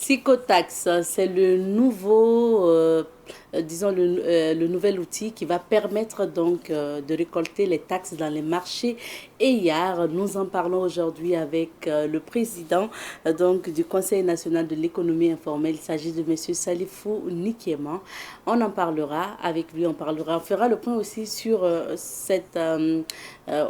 Psychotax, c'est le nouveau, disons le nouvel outil qui va permettre donc de récolter les taxes dans les marchés. Et hier, nous en parlons aujourd'hui avec le président donc du Conseil national de l'économie informelle. Il s'agit de Monsieur Salifou Nikiema. On en parlera avec lui, on fera le point aussi sur cette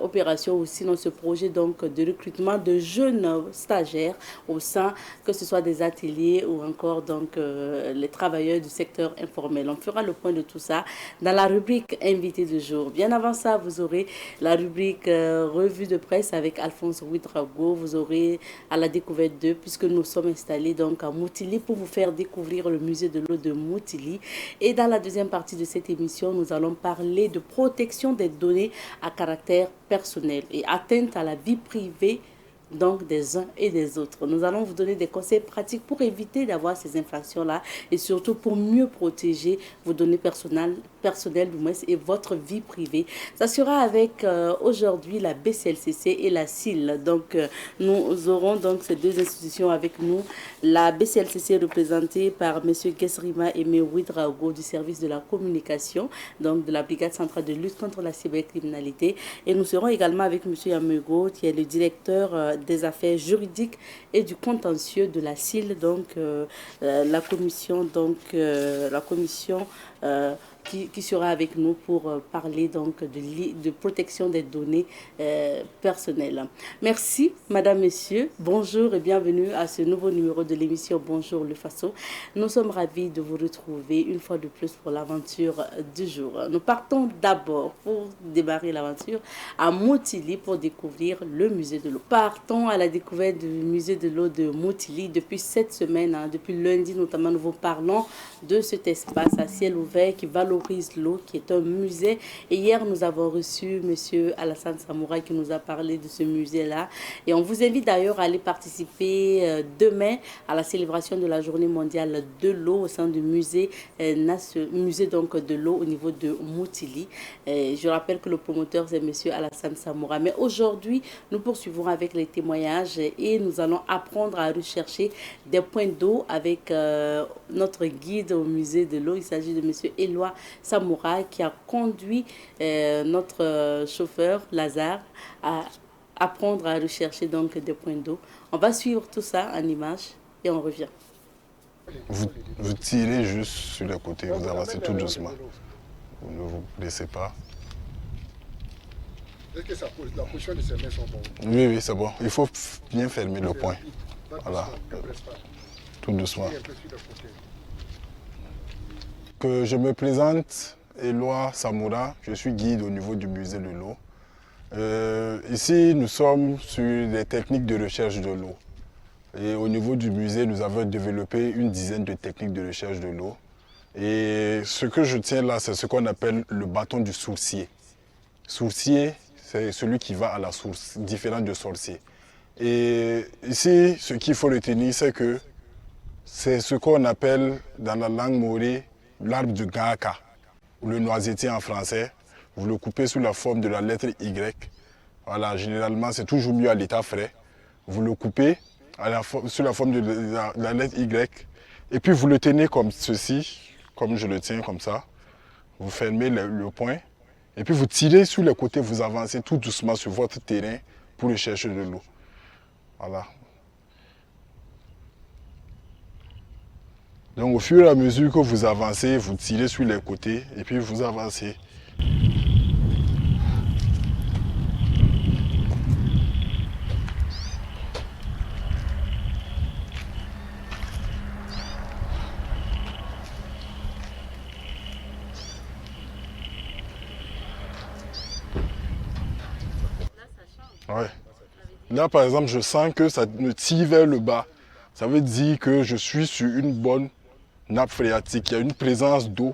opération ou sinon ce projet donc de recrutement de jeunes stagiaires au sein que ce soit des ateliers ou encore donc les travailleurs du secteur informel. On fera le point de tout ça dans la rubrique invité du jour. Bien avant ça, vous aurez la rubrique revue de presse avec Alphonse Ouidrago. Vous aurez à la découverte d'eux puisque nous sommes installés donc à Moutili pour vous faire découvrir le musée de l'eau de Moutili. Et dans la deuxième partie de cette émission, nous allons parler de protection des données à caractère personnel et atteinte à la vie privée donc des uns et des autres. Nous allons vous donner des conseils pratiques pour éviter d'avoir ces infractions-là et surtout pour mieux protéger vos données personnelles du moins, et votre vie privée. Ça sera avec aujourd'hui la BCLCC et la CIL. Donc nous aurons donc ces deux institutions avec nous. La BCLCC représentée par M. Guesrima Aimé Ouidraogo du service de la communication, donc de la Brigade centrale de lutte contre la cybercriminalité. Et nous serons également avec M. Yamego qui est le directeur des affaires juridiques et du contentieux de la CIL, donc la commission qui sera avec nous pour parler donc de protection des données personnelles. Merci, madame, messieurs. Bonjour et bienvenue à ce nouveau numéro de l'émission Bonjour le Faso. Nous sommes ravis de vous retrouver une fois de plus pour l'aventure du jour. Nous partons d'abord pour démarrer l'aventure à Moutili pour découvrir le musée de l'eau. Partons à la découverte du musée de l'eau de Moutili. Depuis cette semaine, depuis lundi notamment, nous vous parlons de cet espace à ciel ouvert qui valorise l'eau, qui est un musée. Et hier, nous avons reçu M. Alassane Samoura qui nous a parlé de ce musée-là. Et on vous invite d'ailleurs à aller participer demain à la célébration de la journée mondiale de l'eau au sein du musée, donc de l'eau au niveau de Moutili. Je rappelle que le promoteur, c'est M. Alassane Samoura. Mais aujourd'hui, nous poursuivons avec les témoignages et nous allons apprendre à rechercher des points d'eau avec notre guide au musée de l'eau. Il s'agit de M. Éloi Samoura qui a conduit notre chauffeur Lazare à apprendre à rechercher donc des points d'eau. On va suivre tout ça en images et on revient. Vous tirez juste sur le côté, vous avancez tout doucement. Vous ne vous laissez pas. Est-ce que la position de ses mains sont bonnes? Oui, c'est bon. Il faut bien fermer le point. Voilà. Tout doucement. Que je me présente, Éloi Samoura, je suis guide au niveau du musée de l'eau. Ici, nous sommes sur les techniques de recherche de l'eau. Et au niveau du musée, nous avons développé une dizaine de techniques de recherche de l'eau. Et ce que je tiens là, c'est ce qu'on appelle le bâton du sourcier. Sourcier, c'est celui qui va à la source, différent de sorcier. Et ici, ce qu'il faut retenir, c'est que c'est ce qu'on appelle dans la langue morée l'arbre de Gaaka, ou le noisetier en français. Vous le coupez sous la forme de la lettre Y. Voilà, généralement, c'est toujours mieux à l'état frais. Vous le coupez sous la forme de la lettre Y. Et puis vous le tenez comme ceci, comme je le tiens comme ça. Vous fermez le point. Et puis vous tirez sur les côtés, vous avancez tout doucement sur votre terrain pour rechercher de l'eau. Voilà. Donc au fur et à mesure que vous avancez, vous tirez sur les côtés et puis vous avancez. Ouais. Là, par exemple, je sens que ça me tire vers le bas. Ça veut dire que je suis sur une bonne nappe phréatique. Il y a une présence d'eau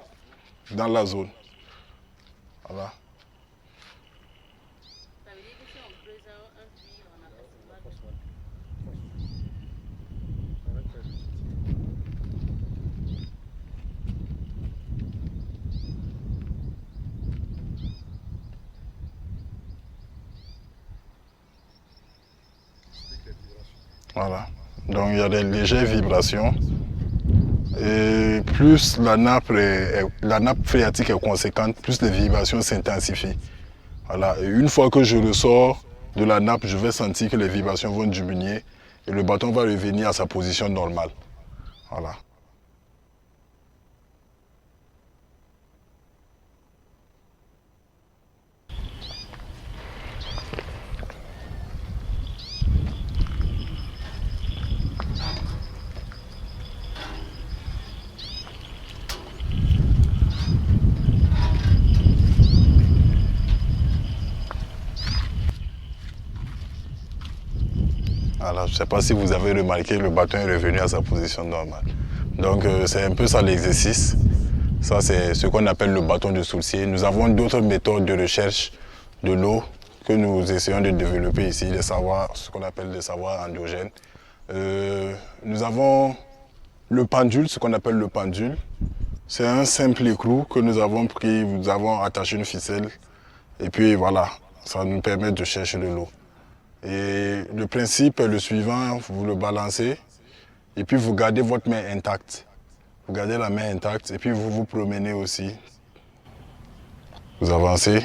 dans la zone. Voilà. Ça veut dire que si on creuse un puits, on aperçoit Voilà. Donc il y a des légères vibrations. Et plus la nappe phréatique est conséquente, plus les vibrations s'intensifient. Voilà. Et une fois que je ressors de la nappe, je vais sentir que les vibrations vont diminuer et le bâton va revenir à sa position normale. Voilà. Alors, je ne sais pas si vous avez remarqué, le bâton est revenu à sa position normale. Donc, c'est un peu ça l'exercice. Ça, c'est ce qu'on appelle le bâton de sourcier. Nous avons d'autres méthodes de recherche de l'eau que nous essayons de développer ici, des savoirs, ce qu'on appelle des savoirs endogènes. Nous avons le pendule, ce qu'on appelle le pendule. C'est un simple écrou que nous avons pris, nous avons attaché une ficelle et puis voilà, ça nous permet de chercher de l'eau. Et le principe est le suivant, vous le balancez et puis vous gardez votre main intacte. Vous gardez la main intacte et puis vous vous promenez aussi. Vous avancez.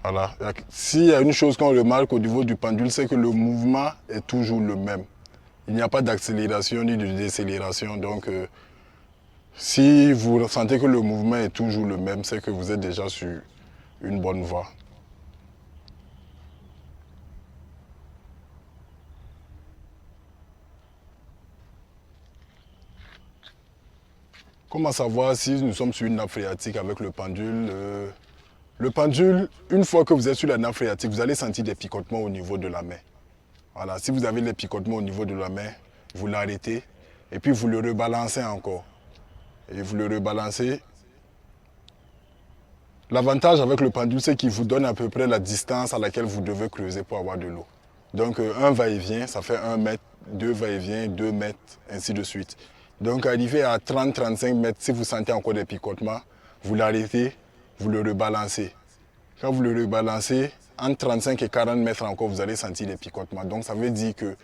Voilà. S'il y a une chose qu'on remarque au niveau du pendule, c'est que le mouvement est toujours le même. Il n'y a pas d'accélération ni de décélération. Donc, si vous sentez que le mouvement est toujours le même, c'est que vous êtes déjà sur une bonne voie. Comment savoir si nous sommes sur une nappe phréatique avec le pendule? Le pendule, une fois que vous êtes sur la nappe phréatique, vous allez sentir des picotements au niveau de la main. Voilà, si vous avez les picotements au niveau de la main, vous l'arrêtez et puis vous le rebalancez encore. Et vous le rebalancez. L'avantage avec le pendule, c'est qu'il vous donne à peu près la distance à laquelle vous devez creuser pour avoir de l'eau. Donc un va-et-vient, ça fait 1 mètre, 2 va-et-vient, 2 mètres, ainsi de suite. Donc arrivé à 30-35 mètres, si vous sentez encore des picotements, vous l'arrêtez, vous le rebalancez. Quand vous le rebalancez, entre 35 et 40 mètres encore, vous allez sentir des picotements. Donc ça veut dire que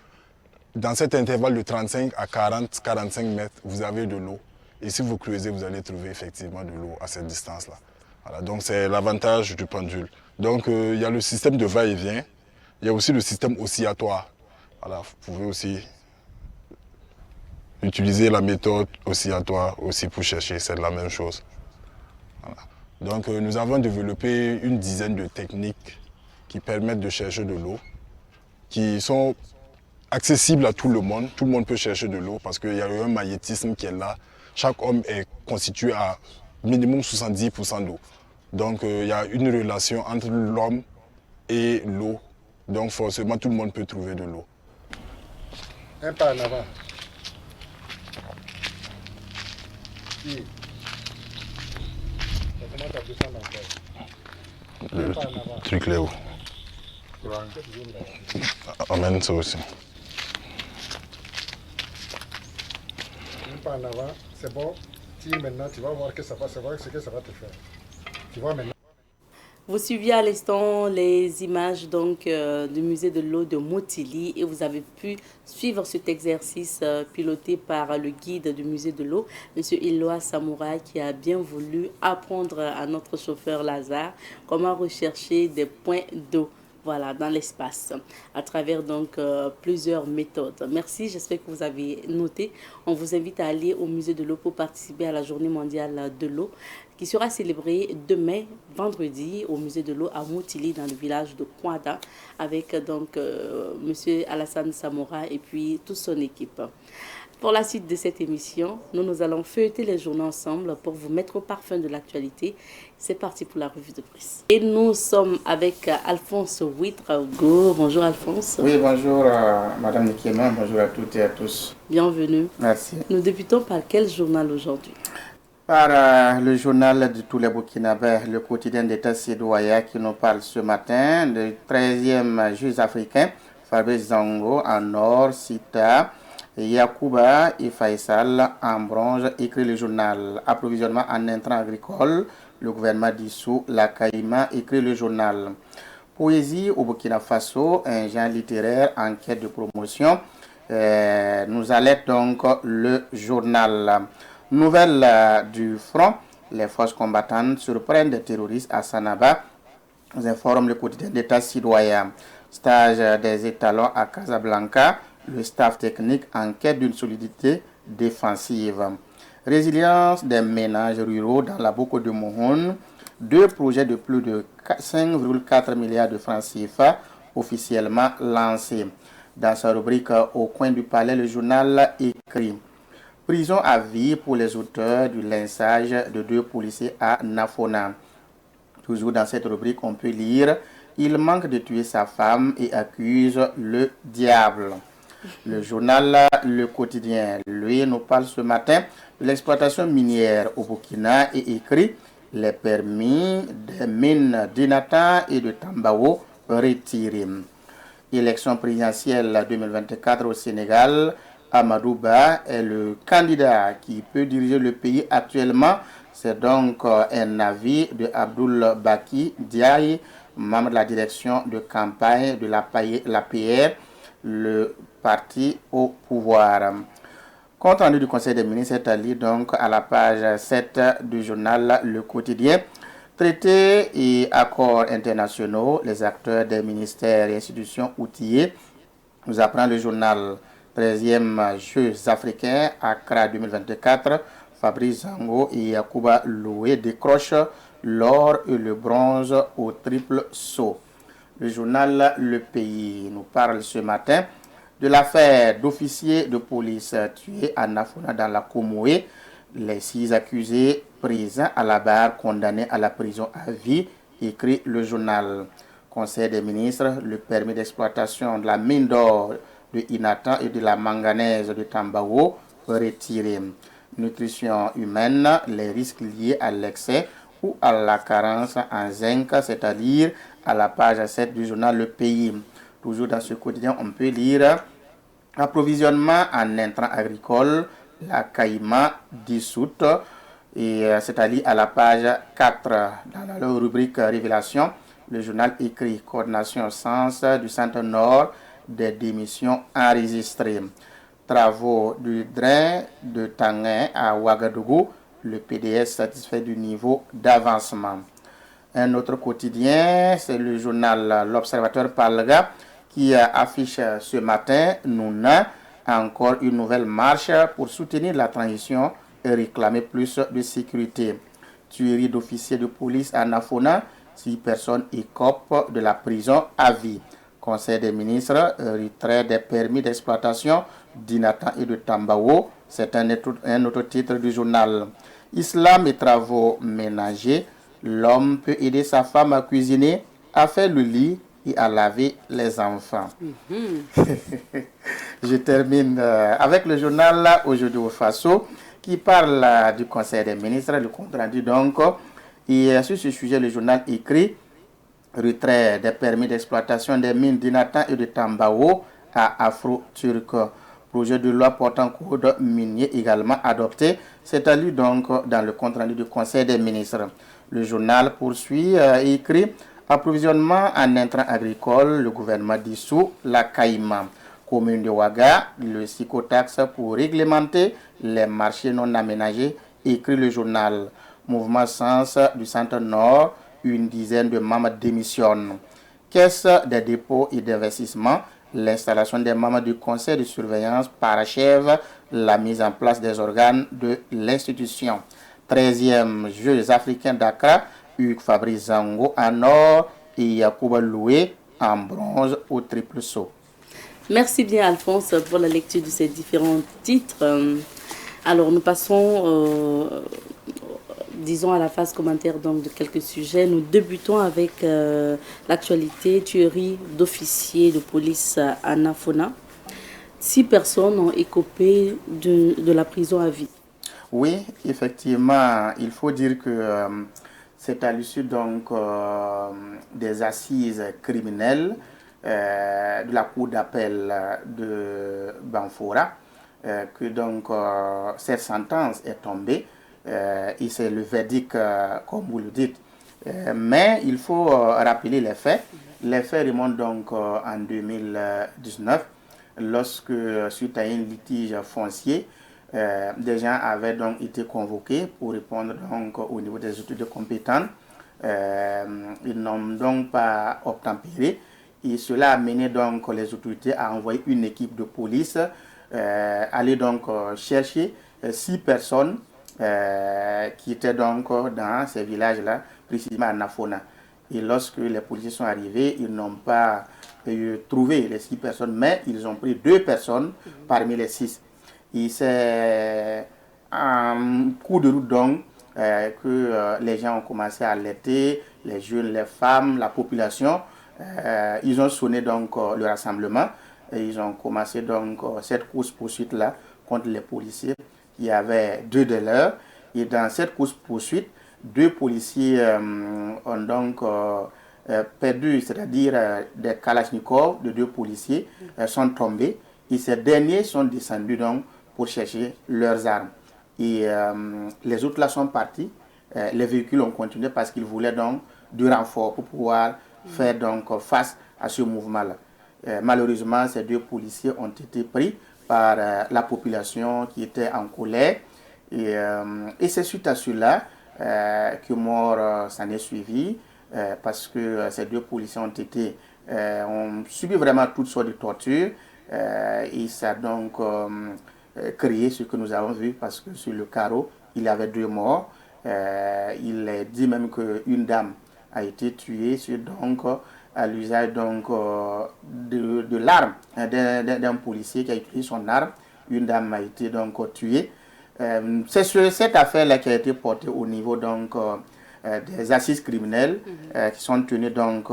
dans cet intervalle de 35 à 40-45 mètres, vous avez de l'eau. Et si vous creusez, vous allez trouver effectivement de l'eau à cette distance-là. Voilà, donc c'est l'avantage du pendule. Donc il y a le système de va-et-vient, il y a aussi le système oscillatoire. Voilà, vous pouvez aussi utiliser la méthode oscillatoire aussi pour chercher, c'est la même chose. Voilà. Donc nous avons développé une dizaine de techniques qui permettent de chercher de l'eau, qui sont accessibles à tout le monde peut chercher de l'eau parce qu'il y a un magnétisme qui est là. Chaque homme est constitué à minimum 70% d'eau. Donc il y a une relation entre l'homme et l'eau. Donc forcément tout le monde peut trouver de l'eau. Un pas en avant. Oui. Ça commence à descendre encore. Un pas en avant. Truc là-haut. Amène ça aussi. Un pas en avant, c'est bon. Tire maintenant, tu vas voir que ça va, savoir ce que ça va te faire. Tu vois maintenant. Vous suiviez à l'instant les images donc du musée de l'eau de Motili et vous avez pu suivre cet exercice piloté par le guide du musée de l'eau, M. Iloa Samoura, qui a bien voulu apprendre à notre chauffeur Lazare comment rechercher des points d'eau. Voilà, dans l'espace, à travers donc plusieurs méthodes. Merci, j'espère que vous avez noté. On vous invite à aller au musée de l'eau pour participer à la journée mondiale de l'eau qui sera célébrée demain, vendredi, au musée de l'eau à Motili, dans le village de Kwada, avec donc Monsieur Alassane Samoura et puis toute son équipe. Pour la suite de cette émission, nous allons feuilleter les journaux ensemble pour vous mettre au parfum de l'actualité. C'est parti pour la revue de presse. Et nous sommes avec Alphonse Ouitraogo. Bonjour Alphonse. Oui, bonjour Madame Nikema, bonjour à toutes et à tous. Bienvenue. Merci. Nous débutons par quel journal aujourd'hui? Par le journal de tous les Burkinabés, le quotidien d'État citoyen qui nous parle ce matin, le 13e juge africain Fabrice Zango en or, Sita, Yacouba et Faisal en bronze, écrit le journal. Approvisionnement en intrants agricoles, le gouvernement dissout la Caïma, écrit le journal. Poésie au Burkina Faso, un genre littéraire en quête de promotion, nous alerte donc le journal. Nouvelle du front, les forces combattantes surprennent des terroristes à Sanaba, nous informe le quotidien d'État citoyen. Stage des étalons à Casablanca, le staff technique en quête d'une solidité défensive. Résilience des ménages ruraux dans la boucle de Mohon. 2 projets de plus de 5,4 milliards de francs CFA officiellement lancés. Dans sa rubrique Au coin du palais, le journal écrit prison à vie pour les auteurs du lynchage de 2 policiers à Nafona. Toujours dans cette rubrique, on peut lire il manque de tuer sa femme et accuse le diable. Le journal Le Quotidien, lui, nous parle ce matin de l'exploitation minière au Burkina et écrit les permis des mines d'Inata et de Tambao retirés. Élection présidentielle 2024 au Sénégal, Amadou Ba est le candidat qui peut diriger le pays actuellement. C'est donc un avis de Abdoul Baki Diaye, membre de la direction de campagne de l'APR, le parti au pouvoir. Compte rendu du Conseil des ministres est à lire donc à la page 7 du journal Le Quotidien. Traités et accords internationaux, les acteurs des ministères et institutions outillés, nous apprend le journal 13e Jeux africains Accra 2024. Fabrice Zango et Yacouba Loué décrochent l'or et le bronze au triple saut. Le journal Le Pays nous parle ce matin de l'affaire d'officiers de police tués à Nafona dans la Comoé. Les 6 accusés présents à la barre condamnés à la prison à vie, écrit le journal. Conseil des ministres, le permis d'exploitation de la mine d'or de Inatan et de la manganèse de Tambao retiré. Nutrition humaine, les risques liés à l'excès ou à la carence en zinc, c'est-à-dire à la page 7 du journal Le Pays. Toujours dans ce quotidien, on peut lire approvisionnement en intrants agricoles, la Caïma dissoute, et c'est-à-dire à la page 4. Dans la rubrique Révélation, le journal écrit coordination sens du centre nord des démissions enregistrées. Travaux du drain de Tanguin à Ouagadougou, le PDS satisfait du niveau d'avancement. Un autre quotidien, c'est le journal L'Observateur Palga qui affiche ce matin, Nouna, encore une nouvelle marche pour soutenir la transition et réclamer plus de sécurité. Tuerie d'officiers de police à Nafona, 6 personnes écopent de la prison à vie. Conseil des ministres, retrait des permis d'exploitation d'Inatan et de Tambao. C'est un autre titre du journal. Islam et travaux ménagers. L'homme peut aider sa femme à cuisiner, à faire le lit et à laver les enfants. Je termine avec le journal Aujourd'hui au Faso qui parle du Conseil des ministres, le compte rendu donc. Et sur ce sujet, le journal écrit retrait des permis d'exploitation des mines d'Inatan et de Tambao à Afro-Turc. Projet de loi portant code minier également adopté. C'est à lui donc dans le compte rendu du Conseil des ministres. Le journal poursuit et écrit approvisionnement en intrants agricoles, le gouvernement dissout la Caïma. Commune de Ouaga, le psychotaxe pour réglementer les marchés non aménagés, écrit le journal. Mouvement Sens du Centre Nord, une dizaine de membres démissionnent. Caisse des dépôts et d'investissement, l'installation des membres du conseil de surveillance parachève la mise en place des organes de l'institution. 13e Jeux africains d'Accra, Hugues Fabrice Zango en or et Yacouba Loué en bronze au triple saut. Merci bien Alphonse pour la lecture de ces différents titres. Alors nous passons disons à la phase commentaire donc, de quelques sujets. Nous débutons avec l'actualité tuerie d'officiers de police à Nafona. 6 personnes ont écopé de la prison à vie. Oui, effectivement, il faut dire que c'est à l'issue donc des assises criminelles de la cour d'appel de Banfora que donc cette sentence est tombée et c'est le verdict comme vous le dites. Mais il faut rappeler les faits. Les faits remontent donc en 2019 lorsque suite à un litige foncier, des gens avaient donc été convoqués pour répondre donc au niveau des autorités compétentes. Ils n'ont donc pas obtempéré et cela a mené donc les autorités à envoyer une équipe de police aller donc chercher 6 personnes qui étaient donc dans ces villages-là, précisément à Nafona. Et lorsque les policiers sont arrivés, ils n'ont pas trouvé les 6 personnes, mais ils ont pris 2 personnes parmi les 6. Et c'est un coup de route donc que les gens ont commencé à alerter, les jeunes, les femmes, la population. Ils ont sonné donc le rassemblement et ils ont commencé donc cette course-poursuite-là contre les policiers. Il y avait 2 de leurs et dans cette course-poursuite, 2 policiers ont donc perdu, c'est-à-dire des kalachnikovs de 2 policiers sont tombés et ces derniers sont descendus donc pour chercher leurs armes. Et les autres là sont partis. Les véhicules ont continué parce qu'ils voulaient donc du renfort pour pouvoir faire donc face à ce mouvement-là. Malheureusement, ces 2 policiers ont été pris par la population qui était en colère. Et c'est suite à cela que mort s'en est suivi parce que ces 2 policiers ont subi vraiment toutes sortes de tortures et ça a donc créé ce que nous avons vu parce que sur le carreau, il y avait 2 morts. Il est dit même qu'une dame a été tuée donc à l'usage donc de l'arme d'un policier qui a utilisé son arme. Une dame a été donc tuée. C'est cette affaire-là qui a été portée au niveau donc des assises criminelles qui sont tenues donc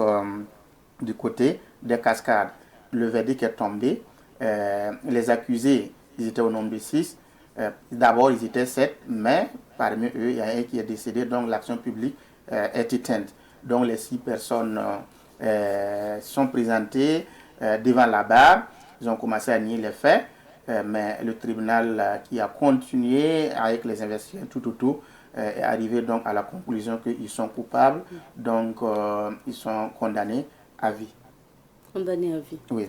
du côté des Cascades. Le verdict est tombé. Les accusés, ils étaient au nombre de 6. D'abord, ils étaient 7, mais parmi eux, il y a un qui est décédé, donc l'action publique est éteinte. Donc les 6 personnes sont présentées devant la barre. Ils ont commencé à nier les faits. Mais le tribunal qui a continué avec les investigations tout est arrivé donc à la conclusion qu'ils sont coupables, donc ils sont condamnés à vie. Condamnés à vie. Oui.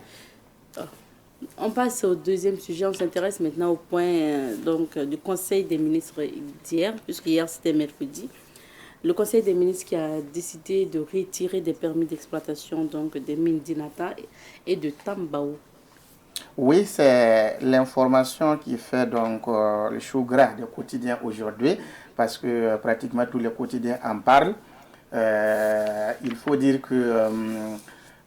On passe au deuxième sujet, on s'intéresse maintenant au point donc, du Conseil des ministres d'hier, puisque hier c'était mercredi. Le Conseil des ministres qui a décidé de retirer des permis d'exploitation donc des mines d'Inata et de Tambao. Oui, c'est l'information qui fait donc le chou gras des quotidiens aujourd'hui, parce que pratiquement tous les quotidiens en parlent. Il faut dire que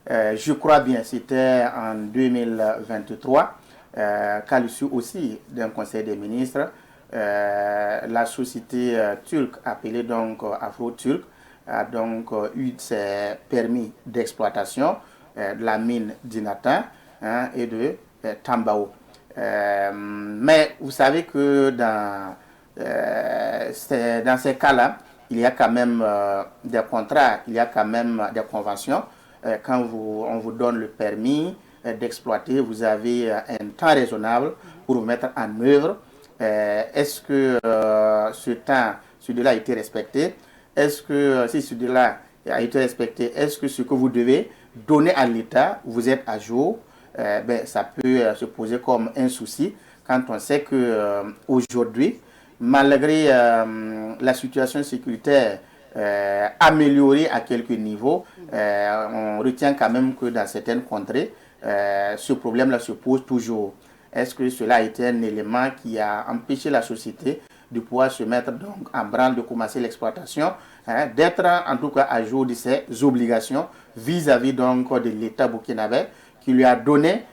je crois bien, c'était en 2023, qu'à l'issue aussi d'un conseil des ministres, la société turque, appelée donc Afro-Turc, a donc eu ses permis d'exploitation de la mine d'Inata et de Tambao. Mais vous savez que dans ces cas-là, il y a quand même des contrats, il y a quand même des conventions. Quand on vous donne le permis d'exploiter, vous avez un temps raisonnable pour vous mettre en œuvre. Est-ce que ce temps, celui-là a été respecté? Est-ce que si celui-là a été respecté, est-ce que ce que vous devez donner à l'État, vous êtes à jour? Ça peut se poser comme un souci quand on sait que aujourd'hui, malgré la situation sécuritaire améliorée à quelques niveaux, on retient quand même que dans certaines contrées, ce problème-là se pose toujours. Est-ce que cela a été un élément qui a empêché la société de pouvoir se mettre donc en branle, de commencer l'exploitation, d'être en tout cas à jour de ses obligations vis-à-vis donc de l'État burkinabé qui lui a donné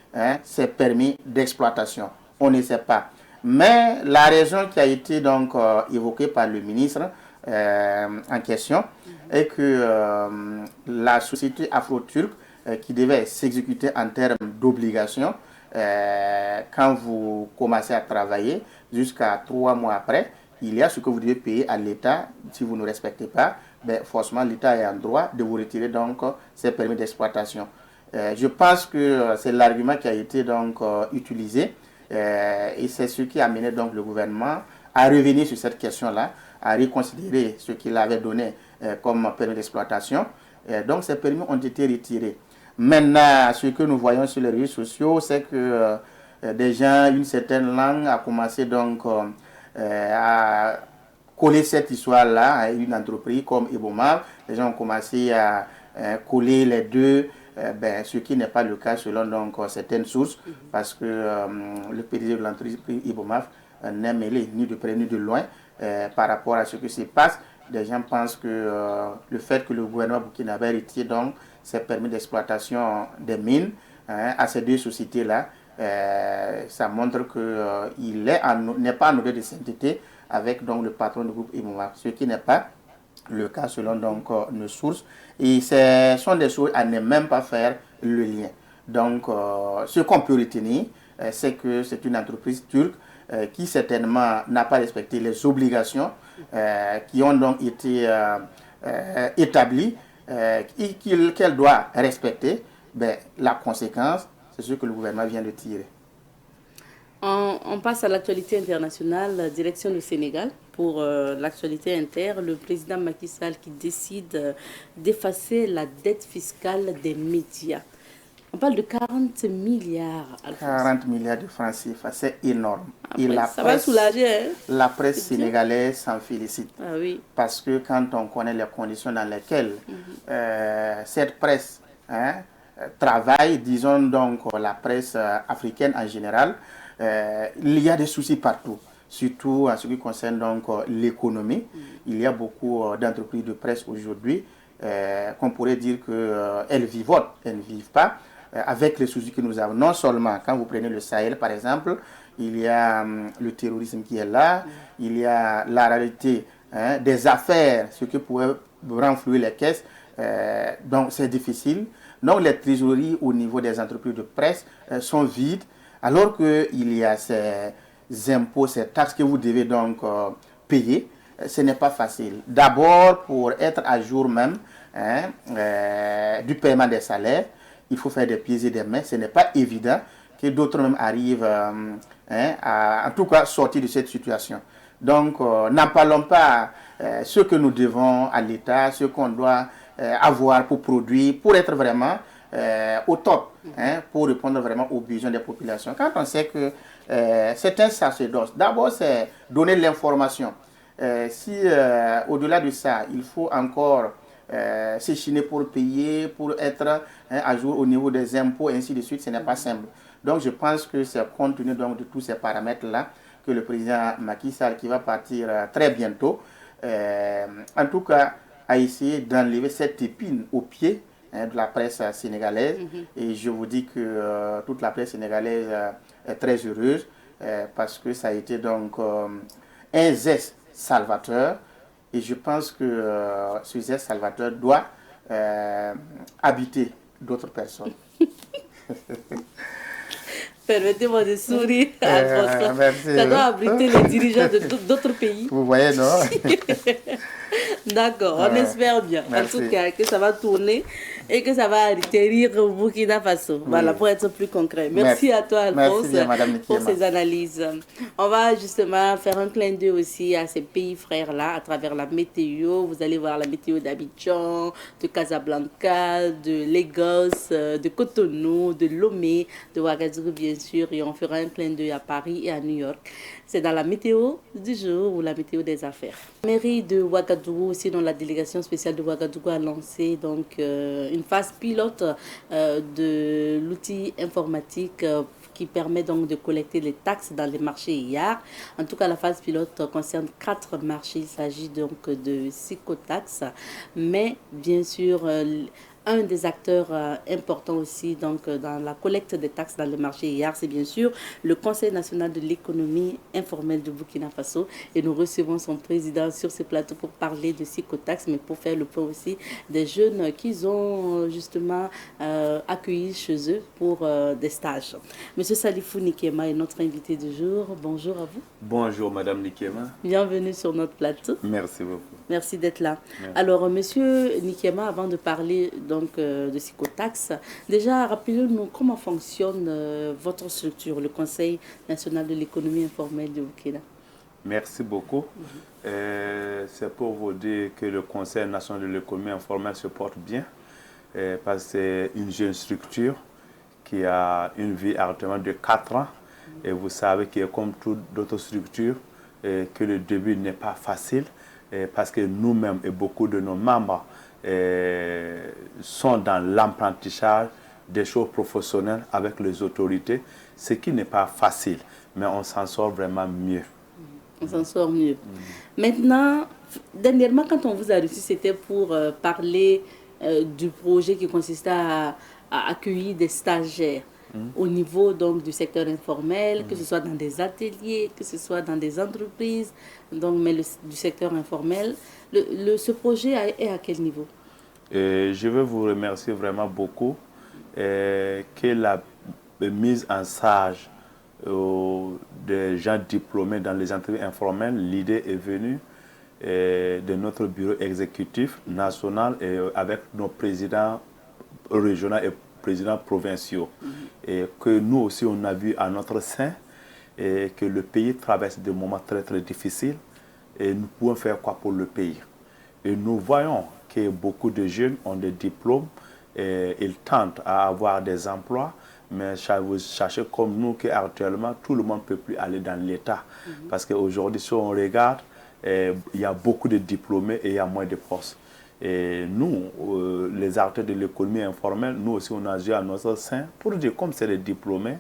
ses permis d'exploitation? On ne sait pas. Mais la raison qui a été donc évoquée par le ministre en question est que la société afro-turque qui devait s'exécuter en termes d'obligations, quand vous commencez à travailler, jusqu'à 3 mois après, il y a ce que vous devez payer à l'État. Si vous ne respectez pas, forcément l'État est en droit de vous retirer donc ses permis d'exploitation. Je pense que c'est l'argument qui a été donc utilisé et c'est ce qui a amené donc le gouvernement à revenir sur cette question-là, à reconsidérer ce qu'il avait donné comme permis d'exploitation. Donc ces permis ont été retirés. Maintenant, ce que nous voyons sur les réseaux sociaux, c'est que des gens, une certaine langue a commencé donc à coller cette histoire-là à une entreprise comme Ibomar. Les gens ont commencé à coller les deux, ce qui n'est pas le cas selon donc, certaines sources, parce que le PDG de l'entreprise Ibomar n'est mêlé ni de près ni de loin par rapport à ce qui se passe. Des gens pensent que le fait que le gouvernement burkinabé retiré donc ces permis d'exploitation des mines à ces deux sociétés-là, ça montre qu'il n'est pas en odeur de sainteté avec donc, le patron du groupe Ibomar, ce qui n'est pas le cas selon donc, nos sources. Et ce sont des choses à ne même pas faire le lien. Donc, ce qu'on peut retenir, c'est que c'est une entreprise turque qui certainement n'a pas respecté les obligations qui ont donc été établies et qu'elle doit respecter. La conséquence, c'est ce que le gouvernement vient de tirer. On passe à l'actualité internationale, direction du Sénégal. Pour l'actualité interne, le président Macky Sall qui décide d'effacer la dette fiscale des médias. On parle de 40 milliards. Alphonse. 40 milliards de francs CFA, c'est énorme. Après, et ça va soulager. Hein? La presse sénégalaise s'en félicite. Ah, oui. Parce que quand on connaît les conditions dans lesquelles cette presse travaille, disons donc la presse africaine en général, il y a des soucis partout. Surtout en ce qui concerne donc l'économie. Il y a beaucoup d'entreprises de presse aujourd'hui qu'on pourrait dire qu'elles vivotent, elles ne vivent pas avec les soucis que nous avons. Non seulement quand vous prenez le Sahel par exemple, il y a le terrorisme qui est là, il y a la réalité des affaires, ce qui pourrait renflouer les caisses, donc c'est difficile. Donc les trésoreries au niveau des entreprises de presse sont vides, alors qu'il y a ces impôts, ces taxes que vous devez donc payer. Ce n'est pas facile. D'abord, pour être à jour même du paiement des salaires, il faut faire des pieds et des mains. Ce n'est pas évident que d'autres même arrivent à, en tout cas, sortir de cette situation. Donc, n'en parlons pas ce que nous devons à l'État, ce qu'on doit avoir pour produire, pour être vraiment au top, pour répondre vraiment aux besoins des populations. Quand on sait que c'est un sacerdoce, d'abord, c'est donner l'information. Si au-delà de ça, il faut encore s'échiner pour payer, pour être à jour au niveau des impôts, et ainsi de suite, ce n'est pas simple. Donc je pense que c'est compte tenu donc de tous ces paramètres-là que le président Macky Sall, qui va partir très bientôt, en tout cas, a essayé d'enlever cette épine au pied de la presse sénégalaise. Et je vous dis que toute la presse sénégalaise est très heureuse parce que ça a été donc un geste salvateur. Et je pense que ce geste salvateur doit habiter d'autres personnes. Permettez-moi de sourire. Ça doit abriter les dirigeants d'autres pays. Vous voyez, non? D'accord, on espère bien. Merci. En tout cas, que ça va tourner et que ça va atterrir au Burkina Faso. Oui. Voilà, pour être plus concret. Merci à toi, Alphonse, pour ces analyses. On va justement faire un clin d'œil aussi à ces pays frères-là à travers la météo. Vous allez voir la météo d'Abidjan, de Casablanca, de Lagos, de Cotonou, de Lomé, de Ouagadougou, bien sûr. Et on fera un clin d'œil à Paris et à New York. C'est dans la météo du jour ou la météo des affaires. La mairie de Ouagadougou, aussi dans la délégation spéciale de Ouagadougou, a lancé donc une phase pilote de l'outil informatique qui permet donc de collecter les taxes dans les marchés IAR. En tout cas, la phase pilote concerne 4 marchés. Il s'agit donc de Sicotax, mais bien sûr, un des acteurs importants aussi donc, dans la collecte des taxes dans le marché IAR, c'est bien sûr le Conseil national de l'économie informelle de Burkina Faso. Et nous recevons son président sur ce plateau pour parler de Sicotax, mais pour faire le point aussi des jeunes qu'ils ont justement accueillis chez eux pour des stages. Monsieur Salifou Nikema est notre invité du jour. Bonjour à vous. Bonjour Madame Nikema. Bienvenue sur notre plateau. Merci beaucoup. Merci d'être là. Merci. Alors, Monsieur Nikema, avant de parler donc, de Sycotax. Déjà, rappelez-nous comment fonctionne votre structure, le Conseil national de l'économie informelle du Burkina. Merci beaucoup. C'est pour vous dire que le Conseil national de l'économie informelle se porte bien, parce que c'est une jeune structure qui a une vie actuellement de 4 ans. Et vous savez que comme toutes d'autres structures, que le début n'est pas facile, parce que nous-mêmes et beaucoup de nos membres sont dans l'apprentissage des choses professionnelles avec les autorités, ce qui n'est pas facile, mais on s'en sort vraiment mieux. On s'en sort mieux. Maintenant, dernièrement, quand on vous a reçu, c'était pour parler du projet qui consistait à accueillir des stagiaires au niveau donc, du secteur informel, que ce soit dans des ateliers, que ce soit dans des entreprises, donc, mais du secteur informel. Ce projet est à quel niveau? Je veux vous remercier vraiment beaucoup que la mise en stage des gens diplômés dans les entreprises informelles, l'idée est venue de notre bureau exécutif national et avec nos présidents régionaux et présidents provinciaux. Et que nous aussi on a vu à notre sein et que le pays traverse des moments très très difficiles et nous pouvons faire quoi pour le pays. Et nous voyons que beaucoup de jeunes ont des diplômes et ils tentent à avoir des emplois. Mais vous sachez comme nous qu'actuellement, tout le monde ne peut plus aller dans l'État. Parce qu'aujourd'hui, si on regarde, il y a beaucoup de diplômés et il y a moins de postes. Et nous, les acteurs de l'économie informelle, nous aussi, on a joué à notre sein pour dire comme c'est les diplômés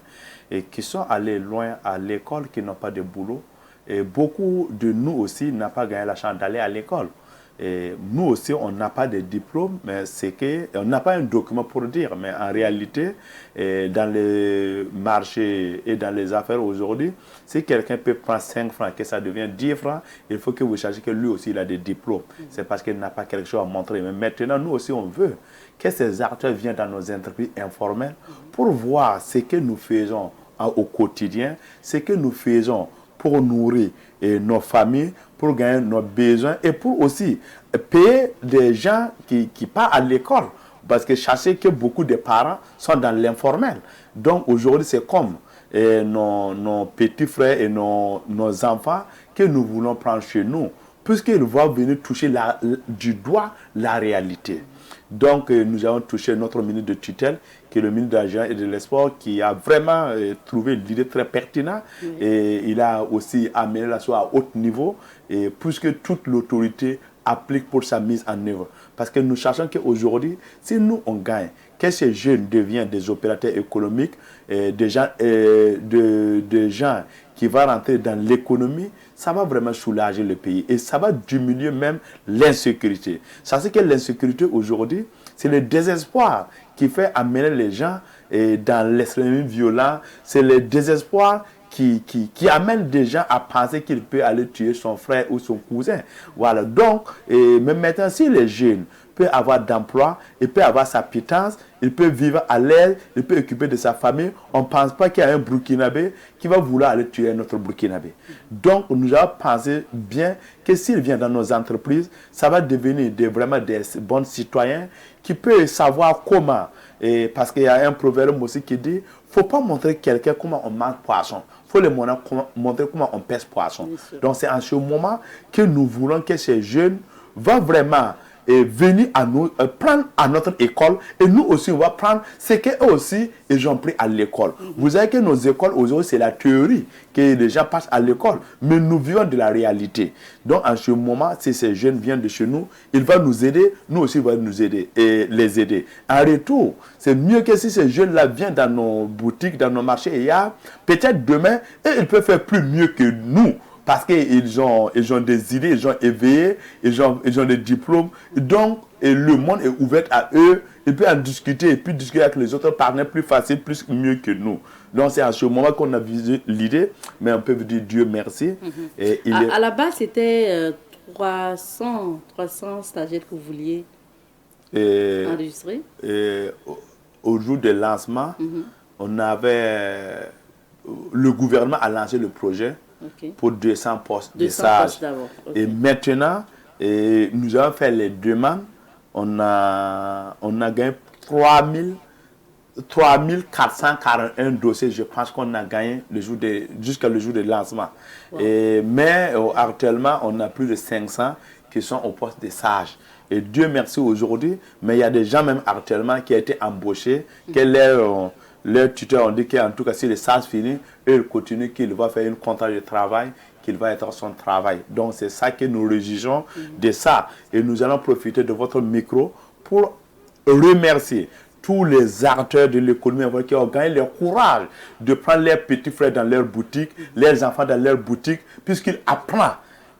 et qui sont allés loin à l'école, qui n'ont pas de boulot. Et beaucoup de nous aussi n'ont pas gagné la chance d'aller à l'école. Et nous aussi, on n'a pas de diplôme, mais c'est qu'on n'a pas un document pour dire. Mais en réalité, dans les marchés et dans les affaires aujourd'hui, si quelqu'un peut prendre 5 francs, que ça devient 10 francs, il faut que vous sachiez que lui aussi, il a des diplômes. C'est parce qu'il n'a pas quelque chose à montrer. Mais maintenant, nous aussi, on veut que ces acteurs viennent dans nos entreprises informelles pour voir ce que nous faisons au quotidien, ce que nous faisons pour nourrir nos familles, pour gagner nos besoins et pour aussi payer des gens qui partent à l'école. Parce que sachez que beaucoup de parents sont dans l'informel. Donc aujourd'hui, c'est comme nos petits frères et nos enfants que nous voulons prendre chez nous, puisqu'ils vont venir toucher du doigt la réalité. Donc, nous avons touché notre ministre de tutelle, qui est le ministre de la Jeunesse et de l'Espoir, qui a vraiment trouvé l'idée très pertinente. Et il a aussi amené la chose à haut niveau, et puisque toute l'autorité applique pour sa mise en œuvre. Parce que nous cherchons qu'aujourd'hui, si nous, on gagne, que ces jeunes deviennent des opérateurs économiques, des gens qui vont rentrer dans l'économie, ça va vraiment soulager le pays et ça va diminuer même l'insécurité. Ça, c'est que l'insécurité aujourd'hui, c'est le désespoir qui fait amener les gens dans l'extrémisme violent. C'est le désespoir qui amène des gens à penser qu'il peut aller tuer son frère ou son cousin. Voilà. Donc, même maintenant, si les jeunes peuvent avoir d'emploi, il peut avoir sa pitance, il peut vivre à l'aise, il peut occuper de sa famille. On ne pense pas qu'il y a un Burkinabé qui va vouloir aller tuer un autre Burkinabé. Donc, nous avons pensé bien que s'il vient dans nos entreprises, ça va devenir vraiment des bons citoyens qui peuvent savoir comment. Parce qu'il y a un proverbe aussi qui dit, il ne faut pas montrer quelqu'un comment on mange poisson. Il faut les montrer comment on pèse poisson. Donc, c'est en ce moment que nous voulons que ces jeunes vont vraiment venir à nous, prendre à notre école et nous aussi on va prendre ce qu'eux aussi ils ont pris à l'école. Vous savez que nos écoles aujourd'hui c'est la théorie que les gens passent à l'école, mais nous vivons de la réalité. Donc en ce moment, si ces jeunes viennent de chez nous, ils vont nous aider, nous aussi on va nous aider et les aider. En retour, c'est mieux que si ces jeunes-là viennent dans nos boutiques, dans nos marchés, et il y a peut-être demain, et ils peuvent faire plus mieux que nous. Parce qu'ils ont des idées, ils ont éveillé, ils ont des diplômes. Donc, le monde est ouvert à eux. Ils peuvent en discuter et puis discuter avec les autres partenaires plus facile, plus mieux que nous. Donc, c'est à ce moment qu'on a visé l'idée. Mais on peut vous dire Dieu merci. Et à la base, c'était 300 stagiaires que vous vouliez enregistrer. Au jour de lancement, on avait... Le gouvernement a lancé le projet. Pour 200 postes de stages. Et maintenant, nous avons fait les demandes on a gagné 3441 dossiers, je pense qu'on a gagné jusqu'à le jour de lancement. Wow. Mais actuellement, on a plus de 500 qui sont au poste de sages. Et Dieu merci aujourd'hui, mais il y a des gens même actuellement qui ont été embauchés, que leurs tuteurs ont dit qu'en tout cas, si les sages finissent, eux, ils continuent, qu'il va faire un contrat de travail, qu'il va être son travail. Donc, c'est ça que nous réjouissons de ça. Et nous allons profiter de votre micro pour remercier tous les acteurs de l'économie qui ont gagné le courage de prendre leurs petits frères dans leur boutique, leurs enfants dans leur boutique, puisqu'ils apprennent.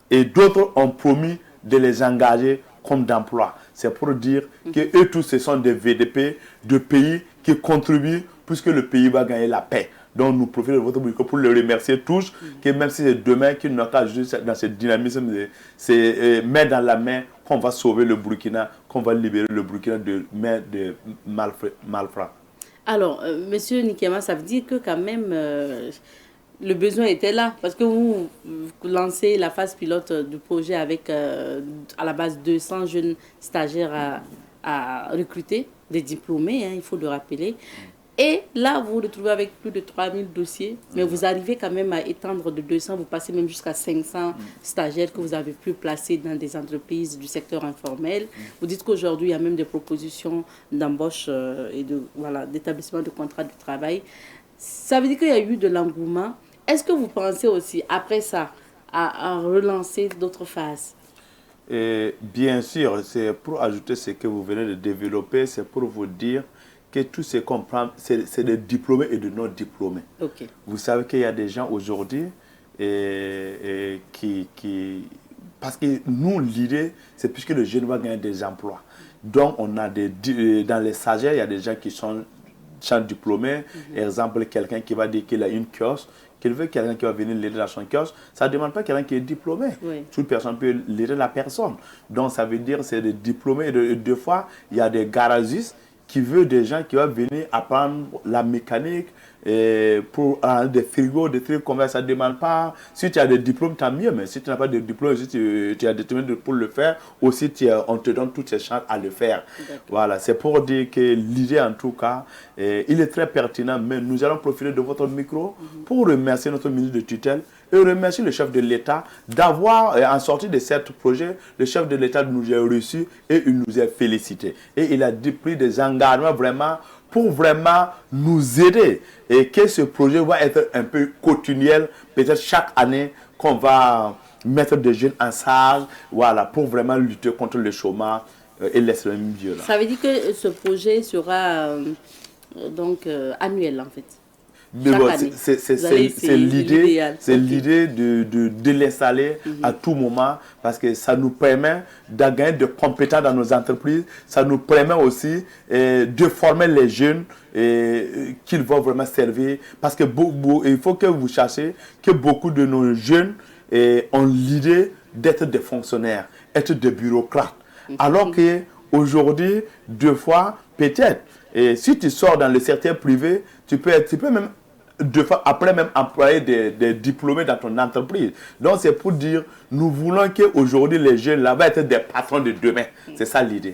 Et d'autres ont promis de les engager comme d'emploi. C'est pour dire que eux tous, ce sont des VDP de pays qui contribuent puisque le pays va gagner la paix. Donc nous profitons de votre micro pour les remercier tous, que même si c'est demain qu'ils n'ont qu'à juste dans ce dynamisme, c'est main dans la main qu'on va sauver le Burkina, qu'on va libérer le Burkina de main de malfrats. Alors, Monsieur Nikema, ça veut dire que quand même le besoin était là, parce que vous lancez la phase pilote du projet avec à la base 200 jeunes stagiaires à recruter, des diplômés, hein, il faut le rappeler. Et là, vous vous retrouvez avec plus de 3000 dossiers, mais vous arrivez quand même à étendre de 200, vous passez même jusqu'à 500 stagiaires que vous avez pu placer dans des entreprises du secteur informel. Vous dites qu'aujourd'hui, il y a même des propositions d'embauche et d'établissement de contrats de travail. Ça veut dire qu'il y a eu de l'engouement. Est-ce que vous pensez aussi, après ça, à relancer d'autres phases? Et bien sûr, c'est pour ajouter ce que vous venez de développer, c'est pour vous dire que tout ce qu'on prend, c'est des diplômés et des non-diplômés. Okay. Vous savez qu'il y a des gens aujourd'hui qui... Parce que nous, l'idée, c'est puisque le jeune va gagner des emplois. Donc, on a dans les stagiaires, il y a des gens qui sont diplômés. Exemple, quelqu'un qui va dire qu'il a une kiosque, qu'il veut quelqu'un qui va venir l'aider dans son kiosque, ça ne demande pas quelqu'un qui est diplômé. Oui. Toute personne peut l'aider la personne. Donc, ça veut dire que c'est des diplômés. Et deux fois, il y a des garagistes qui veulent des gens qui vont venir apprendre la mécanique pour des frigos, des trucs comme ça. Ça ne demande pas. Si tu as des diplômes, tant mieux. Mais si tu n'as pas de diplôme, si tu as déterminé pour le faire, aussi on te donne toutes ces chances à le faire. Voilà, c'est pour dire que l'idée, en tout cas, il est très pertinent. Mais nous allons profiter de votre micro pour remercier notre ministre de tutelle et remercier le chef de l'État d'avoir, en sortie de ce projet, le chef de l'État nous a reçus et il nous a félicités. Et il a pris des engagements vraiment pour vraiment nous aider. Et que ce projet va être un peu quotidien, peut-être chaque année qu'on va mettre des jeunes en stage, voilà, pour vraiment lutter contre le chômage et l'extrême violence. Ça veut dire que ce projet sera annuel en fait. Mais bon, c'est l'idée de l'installer à tout moment parce que ça nous permet de gagner de compétences dans nos entreprises. Ça nous permet aussi de former les jeunes qu'ils vont vraiment servir. Parce que il faut que vous sachiez que beaucoup de nos jeunes ont l'idée d'être des fonctionnaires, être des bureaucrates. Alors qu'aujourd'hui, deux fois, peut-être, si tu sors dans le secteur privé, tu peux même deux fois après même employer des diplômés dans ton entreprise. Donc c'est pour dire, nous voulons qu'aujourd'hui les jeunes là vont être des patrons de demain. C'est ça l'idée.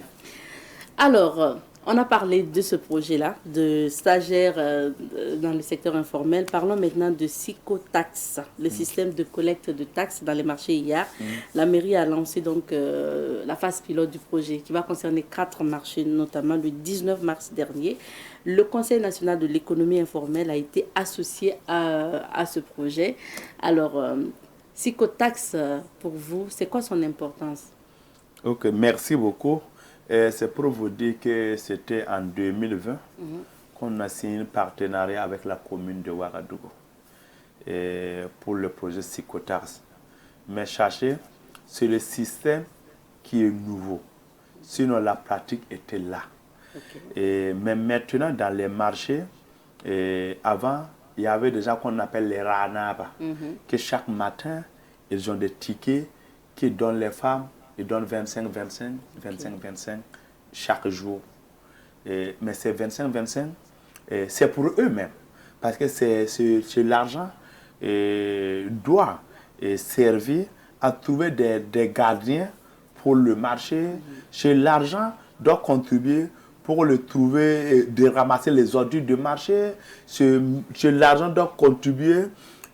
Alors, on a parlé de ce projet-là, de stagiaires dans le secteur informel. Parlons maintenant de Sicotax, le système de collecte de taxes dans les marchés hier. La mairie a lancé donc la phase pilote du projet qui va concerner 4 marchés, notamment le 19 mars dernier. Le Conseil national de l'économie informelle a été associé à ce projet. Alors, Sicotax, pour vous, c'est quoi son importance? Ok, merci beaucoup. C'est pour vous dire que c'était en 2020 qu'on a signé un partenariat avec la commune de Ouagadougou pour le projet Sicotax. Mais sachez, c'est le système qui est nouveau. Sinon, la pratique était là. Okay. Mais maintenant, dans les marchés, avant, il y avait des gens qu'on appelle les ranabas, que chaque matin, ils ont des tickets qui donnent les femmes. Ils donnent 25 chaque jour. Mais ces 25, c'est pour eux-mêmes. Parce que c'est l'argent doit servir à trouver des gardiens pour le marché. C'est l'argent doit contribuer pour le trouver, de ramasser les ordures de marché. L'argent doit contribuer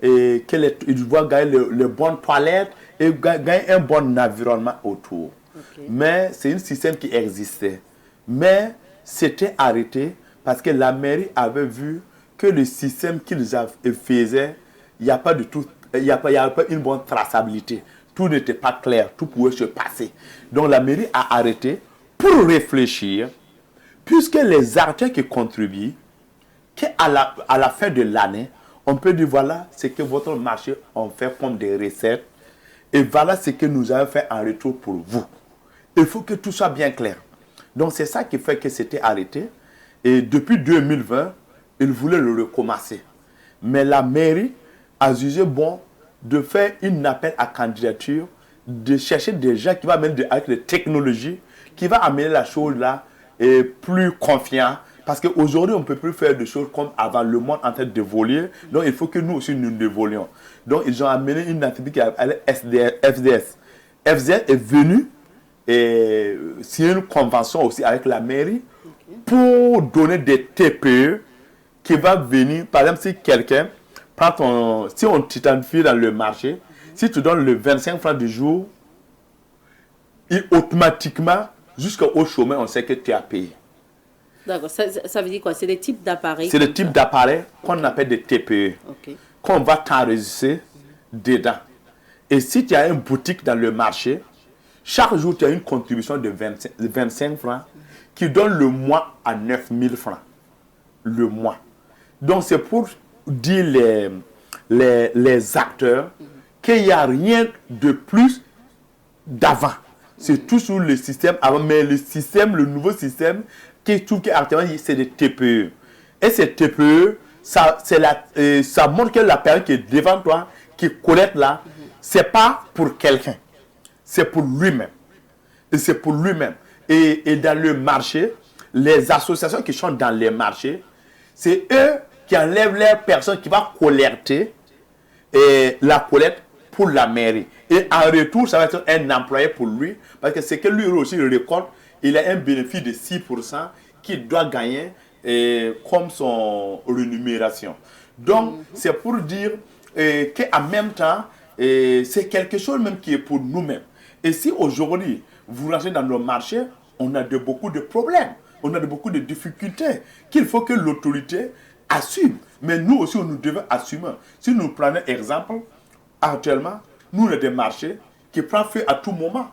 et qu'il doit gagner le bon toilette et gagner un bon environnement autour. Okay. Mais c'est un système qui existait. Mais c'était arrêté parce que la mairie avait vu que le système qu'ils faisaient, il n'y a pas du tout, il n'y a pas une bonne traçabilité. Tout n'était pas clair, tout pouvait se passer. Donc la mairie a arrêté pour réfléchir, puisque les acteurs qui contribuent, qu'à la fin de l'année, on peut dire voilà ce que votre marché a fait comme des recettes et voilà ce que nous avons fait en retour pour vous. Il faut que tout soit bien clair. Donc c'est ça qui fait que c'était arrêté. Et depuis 2020, ils voulaient le recommencer. Mais la mairie a jugé bon de faire un appel à candidature, de chercher des gens qui vont amener avec des technologies, qui vont amener la chose là et plus confiant. Parce qu'aujourd'hui, on ne peut plus faire des choses comme avant, le monde en train d'évoluer. Donc, il faut que nous aussi, nous évoluions. Donc, ils ont amené une activité qui s'appelle FDS. FDS est venu et signer une convention aussi avec la mairie pour donner des TPE qui va venir. Par exemple, si quelqu'un si on t'identifie dans le marché, si tu donnes le 25 francs du jour, automatiquement, jusqu'au chômage, on sait que tu as payé. D'accord, ça veut dire quoi? C'est des types d'appareils? C'est le type d'appareils qu'on appelle des TPE, qu'on va t'enregistrer dedans. Et si tu as une boutique dans le marché, chaque jour, tu as une contribution de 25 francs qui donne le mois à 9 000 francs. Le mois. Donc, c'est pour dire les acteurs qu'il n'y a rien de plus d'avant. C'est toujours le système avant, mais le nouveau système, qui trouve qu'actuellement, c'est des TPE. Et ces TPE, ça montre que la personne qui est devant toi, qui collecte là, c'est pas pour quelqu'un. C'est pour lui-même. Et c'est pour lui-même. Et dans le marché, les associations qui sont dans les marchés, c'est eux qui enlèvent les personnes qui vont collecter la collecte pour la mairie. Et en retour, ça va être un employé pour lui, parce que c'est que lui aussi le récolte, il a un bénéfice de 6% qu'il doit gagner comme son rémunération. Donc, c'est pour dire qu'en même temps, c'est quelque chose même qui est pour nous-mêmes. Et si aujourd'hui, vous rentrez dans nos marchés, on a beaucoup de problèmes, on a beaucoup de difficultés qu'il faut que l'autorité assume. Mais nous aussi, nous devons assumer. Si nous prenons exemple, actuellement, nous avons des marchés qui prennent feu à tout moment.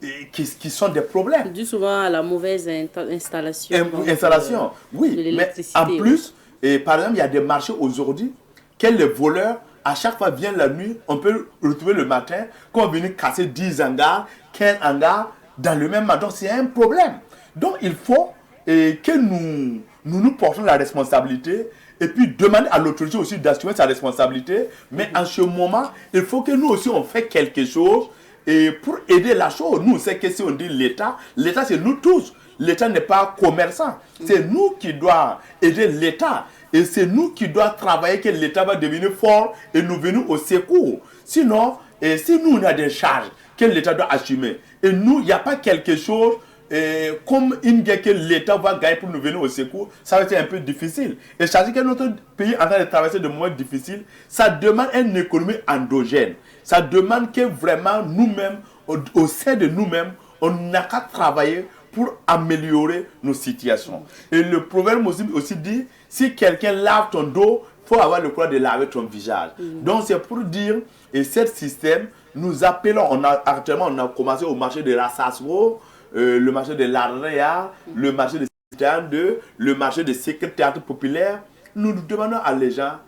Et qui sont des problèmes. Dû souvent à la mauvaise installation. Oui, mais en plus, par exemple, il y a des marchés aujourd'hui que les voleurs, à chaque fois viennent la nuit, on peut retrouver le matin, qu'on vient casser 10 hangars, 15 hangars dans le même matin. C'est un problème. Donc, il faut que nous portons la responsabilité et puis demander à l'autorité aussi d'assumer sa responsabilité. Mais en ce moment, il faut que nous aussi, on fait quelque chose. Et pour aider la chose, nous, c'est que si on dit l'État c'est nous tous. L'État n'est pas commerçant. C'est nous qui doit aider l'État. Et c'est nous qui doit travailler que l'État va devenir fort et nous venir au secours. Sinon, si nous, on a des charges que l'État doit assumer, et nous, il n'y a pas quelque chose comme une guerre que l'État va gagner pour nous venir au secours, ça va être un peu difficile. Et sachez que notre pays est en train de traverser des moments difficiles, ça demande une économie endogène. Ça demande que vraiment nous-mêmes, au sein de nous-mêmes, on n'a qu'à travailler pour améliorer nos situations. Et le proverbe aussi dit, si quelqu'un lave ton dos, il faut avoir le courage de laver ton visage. Donc c'est pour dire, et ce système, nous appelons, actuellement on a commencé au marché de la Sasro, le marché de l'Area, le marché de Citoyen 2, le marché de Théâtre Populaire. Nous demandons à les gens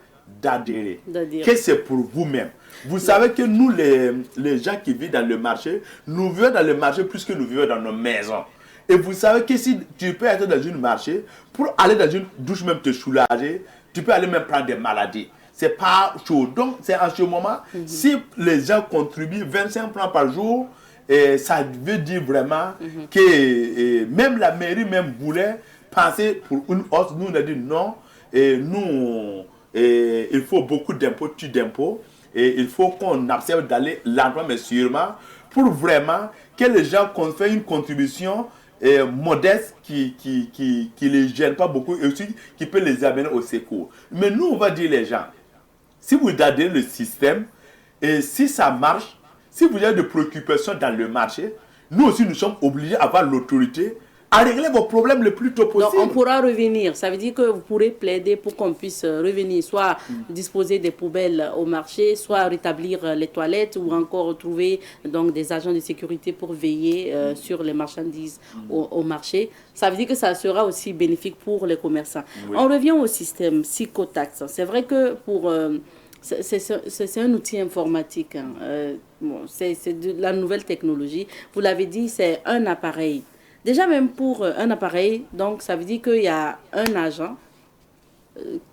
d'adhérer. Que c'est pour vous-même. Vous savez que nous, les gens qui vivent dans le marché, nous vivons dans le marché plus que nous vivons dans nos maisons. Et vous savez que si tu peux être dans un marché, pour aller dans une douche même te soulager, tu peux aller même prendre des maladies. C'est pas chaud. Donc, c'est en ce moment, si les gens contribuent 25 francs par jour, et ça veut dire vraiment que même la mairie même voulait penser pour une hausse. Nous, on a dit non. Et nous, il faut beaucoup d'impôts, et il faut qu'on observe d'aller l'emploi, mais sûrement, pour vraiment que les gens fassent une contribution modestes qui les gênent pas beaucoup et aussi qui peut les amener au secours. Mais nous, on va dire les gens, si vous adhérez le système et si ça marche, si vous avez des préoccupations dans le marché, nous aussi nous sommes obligés d'avoir l'autorité à régler vos problèmes le plus tôt possible. Donc on pourra revenir, ça veut dire que vous pourrez plaider pour qu'on puisse revenir, soit disposer des poubelles au marché, soit rétablir les toilettes ou encore trouver donc, des agents de sécurité pour veiller sur les marchandises au marché. Ça veut dire que ça sera aussi bénéfique pour les commerçants. Oui. On revient au système psychotaxe. C'est vrai que pour... c'est un outil informatique, hein. Bon, c'est de la nouvelle technologie. Vous l'avez dit, c'est un appareil. Déjà même pour un appareil, donc ça veut dire qu'il y a un agent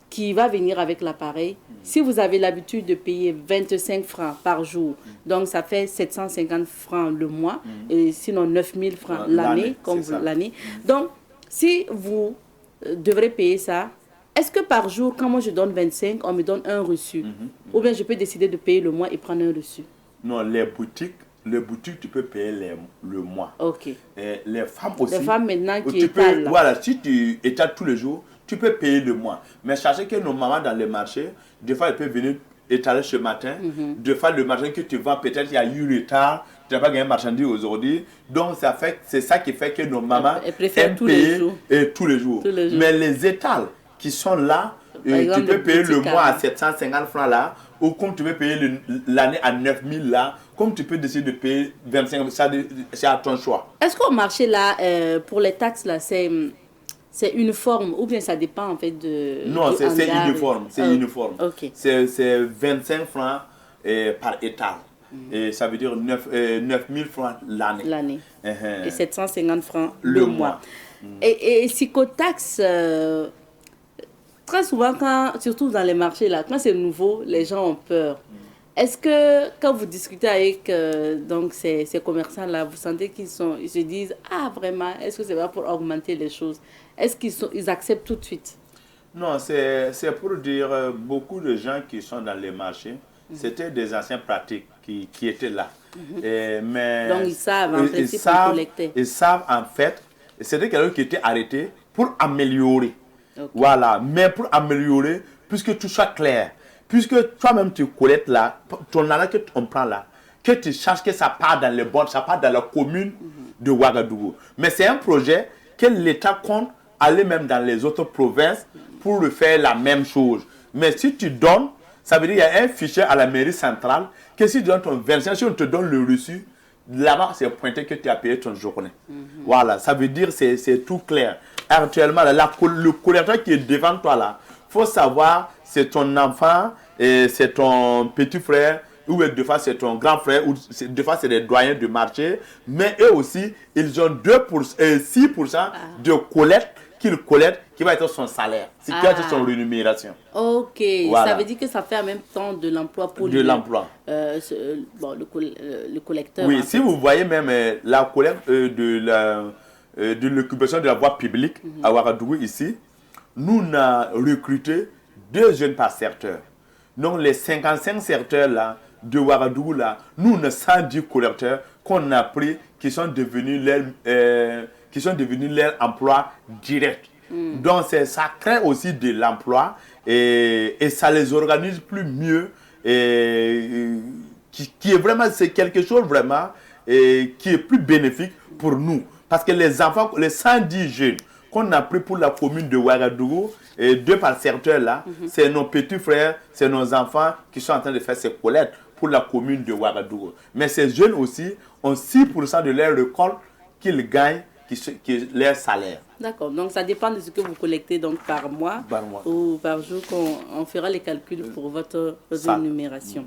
qui va venir avec l'appareil. Si vous avez l'habitude de payer 25 francs par jour, donc ça fait 750 francs le mois, et sinon 9000 francs l'année, comme l'année. Donc, si vous devrez payer ça, est-ce que par jour, quand moi je donne 25, on me donne un reçu? Ou bien je peux décider de payer le mois et prendre un reçu? Non, les boutiques, tu peux payer le mois. Ok. Et les femmes aussi. Les femmes maintenant qui étalent. étalent. Voilà, si tu étales tous les jours, tu peux payer le mois. Mais sachez que nos mamans dans les marchés, des fois, elles peuvent venir étaler ce matin. Des fois, le matin que tu vends, peut-être il y a eu retard. Tu n'as pas gagné marchandise aujourd'hui. Donc, c'est ça qui fait que nos mamans aiment payer tous les jours. Mais les étals qui sont là, tu peux payer le mois à 750 francs là, ou comme tu peux payer l'année à 9000 là, comme tu peux décider de payer 25, c'est à ton choix. Est-ce qu'au marché là, pour les taxes là, c'est uniforme ou bien ça dépend en fait de... Non, c'est uniforme, uniforme. Okay. C'est 25 francs par étal. Et ça veut dire 9000 francs l'année. L'année. Et 750 francs le mois. Et psychotaxe... très souvent, surtout dans les marchés, là, quand c'est nouveau, les gens ont peur. Est-ce que quand vous discutez avec donc ces commerçants-là, vous sentez ils se disent « Ah, vraiment, est-ce que c'est pas pour augmenter les choses ?» Est-ce qu'ils acceptent tout de suite? Non, c'est pour dire beaucoup de gens qui sont dans les marchés, c'était des anciens pratiques qui étaient là. Mais donc ils savent en principe pour collecter. Ils savent en fait, c'était quelqu'un qui était arrêté pour améliorer. Okay. Voilà, mais pour améliorer, puisque tout soit clair, puisque toi-même tu collectes là, ton argent que on prend là, que tu cherches que ça part dans les bonnes, ça part dans la commune de Ouagadougou. Mais c'est un projet que l'État compte aller même dans les autres provinces pour faire la même chose. Mais si tu donnes, ça veut dire qu'il y a un fichier à la mairie centrale, que si tu donnes ton 25, si on te donne le reçu, là-bas c'est pointé que tu as payé ton journée. Voilà, ça veut dire que c'est tout clair. Actuellement, le collecteur qui est devant toi là, il faut savoir c'est ton enfant, c'est ton petit frère, ou des fois c'est ton grand frère, ou des fois c'est des doyens de marché, mais eux aussi, ils ont 6% de collecte qu'ils collectent, qui va être son salaire, c'est qui va être son rémunération. Ok, voilà. Ça veut dire que ça fait en même temps de l'emploi pour le collecteur. Oui, si vous voyez même la collecte de l'occupation de la voie publique à Ouagadougou ici, nous avons recruté 2 jeunes par secteur. Donc les 55 secteurs là, de Ouagadougou là, nous avons 110 collecteurs qu'on a pris qui sont devenus leur emploi direct. Donc ça crée aussi de l'emploi et ça les organise plus mieux qui est vraiment, c'est quelque chose vraiment qui est plus bénéfique pour nous. Parce que les enfants, les 110 jeunes qu'on a pris pour la commune de Ouagadougou, et 2 par secteur là, c'est nos petits frères, c'est nos enfants qui sont en train de faire ces collectes pour la commune de Ouagadougou. Mais ces jeunes aussi ont 6% de leur récolte qu'ils gagnent, qui est leur salaire. D'accord, donc ça dépend de ce que vous collectez donc par mois ou par jour qu'on fera les calculs pour votre rémunération.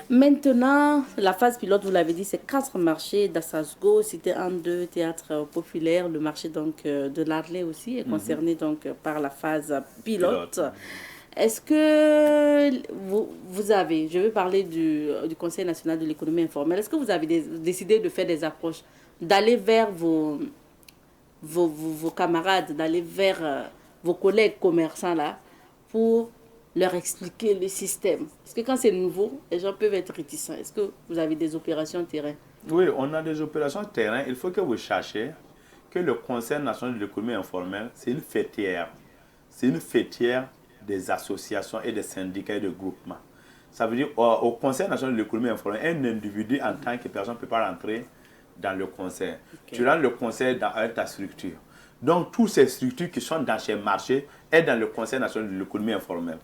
Maintenant, la phase pilote, vous l'avez dit, c'est 4 marchés d'Assasgo, Cité 1, 2, Théâtre Populaire. Le marché donc, de l'Arlé aussi est concerné donc, par la phase pilote. Est-ce que vous avez, je vais parler du Conseil national de l'économie informelle, est-ce que vous avez décidé de faire des approches, d'aller vers vos camarades, d'aller vers vos collègues commerçants là, pour leur expliquer le système? Parce que quand c'est nouveau, les gens peuvent être réticents. Est-ce que vous avez des opérations terrain? Oui, on a des opérations terrain. Il faut que vous cherchiez que le Conseil national de l'économie informelle, c'est une fêtière. C'est une fêtière des associations et des syndicats et de groupements. Ça veut dire au Conseil national de l'économie informelle, un individu en tant que personne ne peut pas rentrer dans le conseil. Okay. Tu rentres le conseil dans ta structure. Donc, toutes ces structures qui sont dans ces marchés sont dans le Conseil national de l'économie informelle.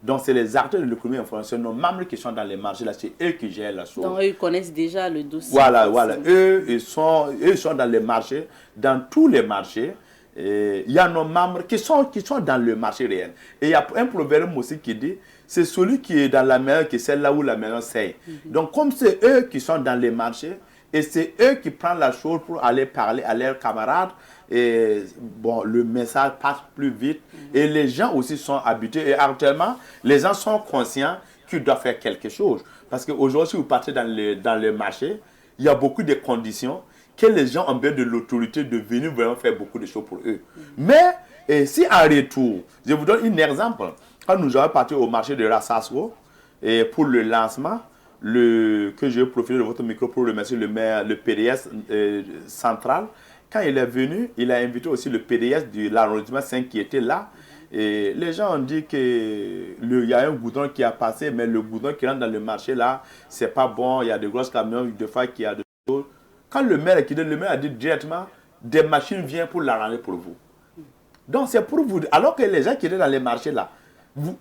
Donc, c'est les acteurs de l'économie informelle, c'est nos membres qui sont dans les marchés, là, c'est eux qui gèrent la chose. Donc, eux, ils connaissent déjà le dossier. Voilà. Eux, ils sont dans les marchés, dans tous les marchés. Il y a nos membres qui sont dans le marché réel. Et il y a un proverbe aussi qui dit, c'est celui qui est dans la mer qui sait là où la mer sait. Donc, comme c'est eux qui sont dans les marchés, et c'est eux qui prennent la chose pour aller parler à leurs camarades, et bon, le message passe plus vite. Et les gens aussi sont habitués. Et actuellement, les gens sont conscients qu'ils doivent faire quelque chose. Parce qu'aujourd'hui, si vous partez dans le marché, il y a beaucoup de conditions que les gens ont besoin de l'autorité de venir vraiment faire beaucoup de choses pour eux. Mais si en retour, je vous donne un exemple. Quand nous avons parti au marché de Rassaswo, et pour le lancement, que je vais profiter de votre micro pour remercier le maire, le PDS central. Quand il est venu, il a invité aussi le PDS de l'arrondissement 5 qui était là. Et les gens ont dit qu'il y a un goudron qui a passé, mais le goudron qui rentre dans le marché là, c'est pas bon. Il y a de grosses camions, des fois qu'il y a de choses. Quand le maire a dit directement, des machines viennent pour l'arranger pour vous. Donc c'est pour vous. Alors que les gens qui étaient dans les marchés là, vous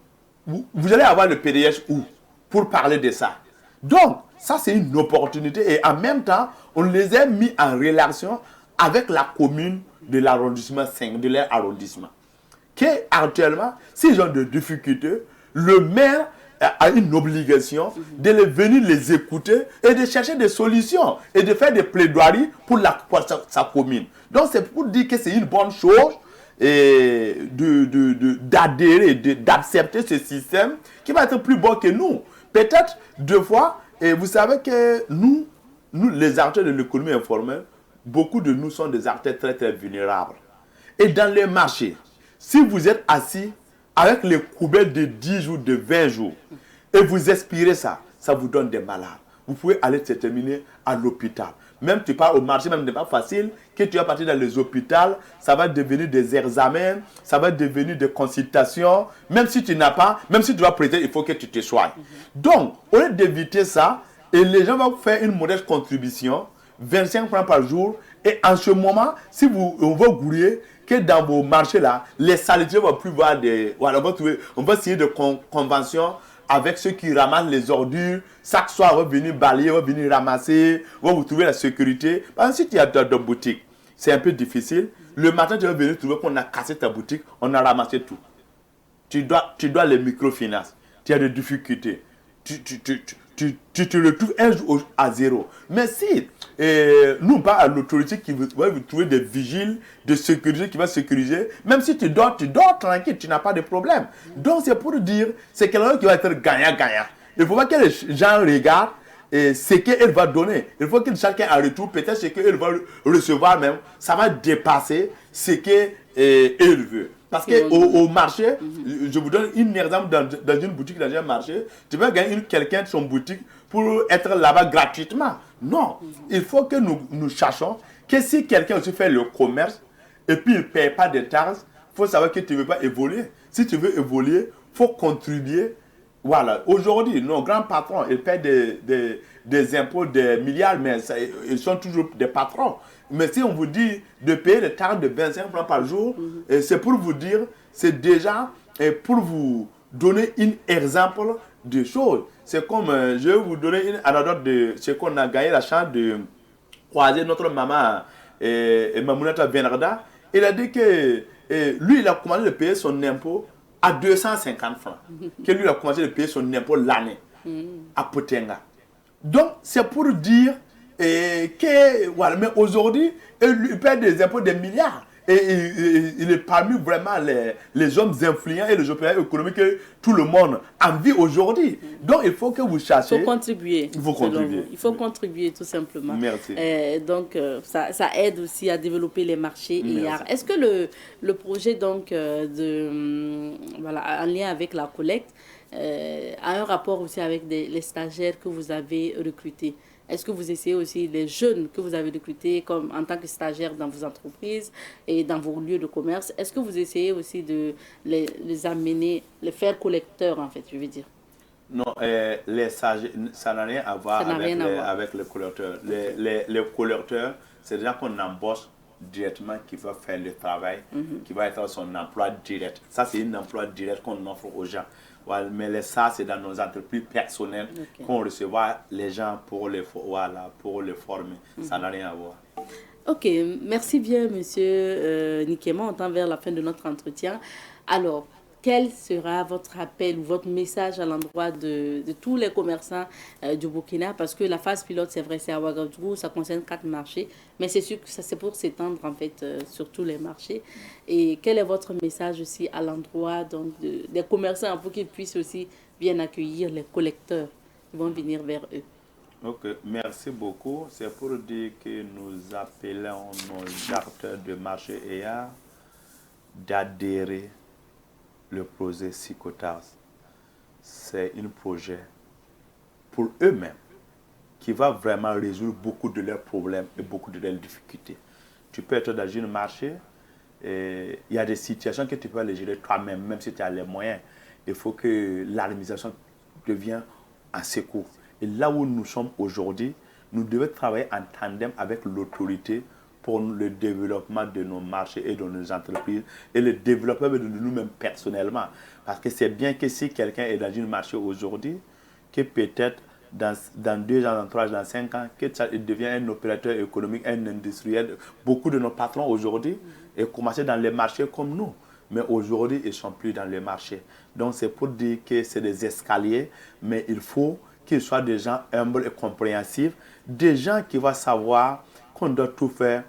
allez avoir le PDS où pour parler de ça. Donc, ça c'est une opportunité et en même temps, on les a mis en relation avec la commune de l'arrondissement 5, de leur arrondissement. Actuellement, s'ils ont des difficultés, le maire a une obligation de venir les écouter et de chercher des solutions et de faire des plaidoiries pour sa commune. Donc, c'est pour dire que c'est une bonne chose et d'adhérer, d'accepter ce système qui va être plus bon que nous. Peut-être deux fois, et vous savez que nous les acteurs de l'économie informelle, beaucoup de nous sont des acteurs très très vulnérables. Et dans les marchés, si vous êtes assis avec les couverts de 10 jours, de 20 jours, et vous expirez ça, ça vous donne des malades. Vous pouvez aller se terminer à l'hôpital. Même tu pars au marché, même n'est pas facile, que tu vas partir dans les hôpitaux, ça va devenir des examens, ça va devenir des consultations. Même si tu n'as pas, même si tu dois prêter, il faut que tu te soignes. Donc, au lieu d'éviter ça, et les gens vont faire une modeste contribution, 25 francs par jour, et en ce moment, si on va gouiller, que dans vos marchés là, les salitiers ne vont plus voir des... Voilà, on va signer des conventions avec ceux qui ramassent les ordures. Chaque soir, on va venir balayer, on va venir ramasser, on va vous trouver la sécurité. Parce que si tu as dans boutique, c'est un peu difficile. Le matin, tu vas venir trouver qu'on a cassé ta boutique, on a ramassé tout. Tu dois les microfinances. Tu as des difficultés. Tu te retrouves un jour à zéro. Mais si nous, pas à l'autorité qui va vous trouver des vigiles de sécurité qui va sécuriser, même si tu dors tranquille, tu n'as pas de problème. Donc c'est pour dire, c'est quelqu'un qui va être gagnant-gagnant. Il ne faut pas que les gens regardent ce qu'elle va donner. Il faut que chacun en retour, peut-être ce qu'elle va recevoir même, ça va dépasser ce qu'elle veut. Parce qu'au marché, je vous donne un exemple dans une boutique, dans un marché, tu vas gagner quelqu'un de son boutique pour être là-bas gratuitement. Non, il faut que nous cherchions que si quelqu'un aussi fait le commerce et puis il ne paye pas de taxes, il faut savoir que tu ne veux pas évoluer. Si tu veux évoluer, il faut contribuer. Voilà, aujourd'hui, nos grands patrons, ils paient des impôts des milliards, mais ils sont toujours des patrons. Mais si on vous dit de payer des taxes de 25 francs par jour, c'est pour vous dire, c'est déjà pour vous donner un exemple de choses. C'est comme, je vais vous donner une anecdote de ce qu'on a gagné la chance de croiser notre maman, Mamounata Venarda. Il a dit que lui, il a commencé de payer son impôt à 250 francs. Que lui, il a commencé de payer son impôt l'année à Potenga. Donc, c'est pour dire que, voilà, mais aujourd'hui, il paie des impôts des milliards. Et il est parmi vraiment les hommes influents et les opérateurs économiques que tout le monde envie aujourd'hui. Donc, il faut que vous cherchiez. Il faut contribuer. Il faut contribuer. Il faut contribuer, tout simplement. Merci. Donc, ça aide aussi à développer les marchés. Est-ce que le projet, donc, voilà, en lien avec la collecte, a un rapport aussi avec les stagiaires que vous avez recrutés? Est-ce que vous essayez aussi les jeunes que vous avez recrutés comme en tant que stagiaires dans vos entreprises et dans vos lieux de commerce? Est-ce que vous essayez aussi de les amener, les faire collecteurs en fait, je veux dire? Non, les sages, ça n'a rien à voir Ça n'a avec rien à voir. avec les collecteurs. Les collecteurs, c'est des gens qu'on embauche directement qui va faire le travail, qui va être son emploi direct. Ça, c'est un emploi direct qu'on offre aux gens. Voilà, mais ça, c'est dans nos entreprises personnelles qu'on recevra les gens pour les, voilà, pour les former. Ça n'a rien à voir. Ok, merci bien, monsieur Nikema. On tend vers la fin de notre entretien. Alors, quel sera votre appel ou votre message à l'endroit de tous les commerçants du Burkina? Parce que la phase pilote, c'est vrai, c'est à Ouagadougou, ça concerne 4 marchés, mais c'est sûr que ça, c'est pour s'étendre en fait sur tous les marchés. Et quel est votre message aussi à l'endroit donc des commerçants pour qu'ils puissent aussi bien accueillir les collecteurs qui vont venir vers eux? Ok, merci beaucoup. C'est pour dire que nous appelons nos acteurs de marché EA d'adhérer le projet Psychotars. C'est un projet pour eux-mêmes qui va vraiment résoudre beaucoup de leurs problèmes et beaucoup de leurs difficultés. Tu peux être dans un marché et il y a des situations que tu peux les gérer toi-même, même si tu as les moyens. Il faut que l'administration devienne un secours. Et là où nous sommes aujourd'hui, nous devons travailler en tandem avec l'autorité pour le développement de nos marchés et de nos entreprises et le développement de nous-mêmes personnellement. Parce que c'est bien que si quelqu'un est dans un marché aujourd'hui, que peut-être dans 2 ans, dans 3 ans, dans 5 ans, qu'il devient un opérateur économique, un industriel. Beaucoup de nos patrons aujourd'hui ont commencé dans les marchés comme nous. Mais aujourd'hui, ils ne sont plus dans les marchés. Donc c'est pour dire que c'est des escaliers, mais il faut qu'ils soient des gens humbles et compréhensifs, des gens qui vont savoir qu'on doit tout faire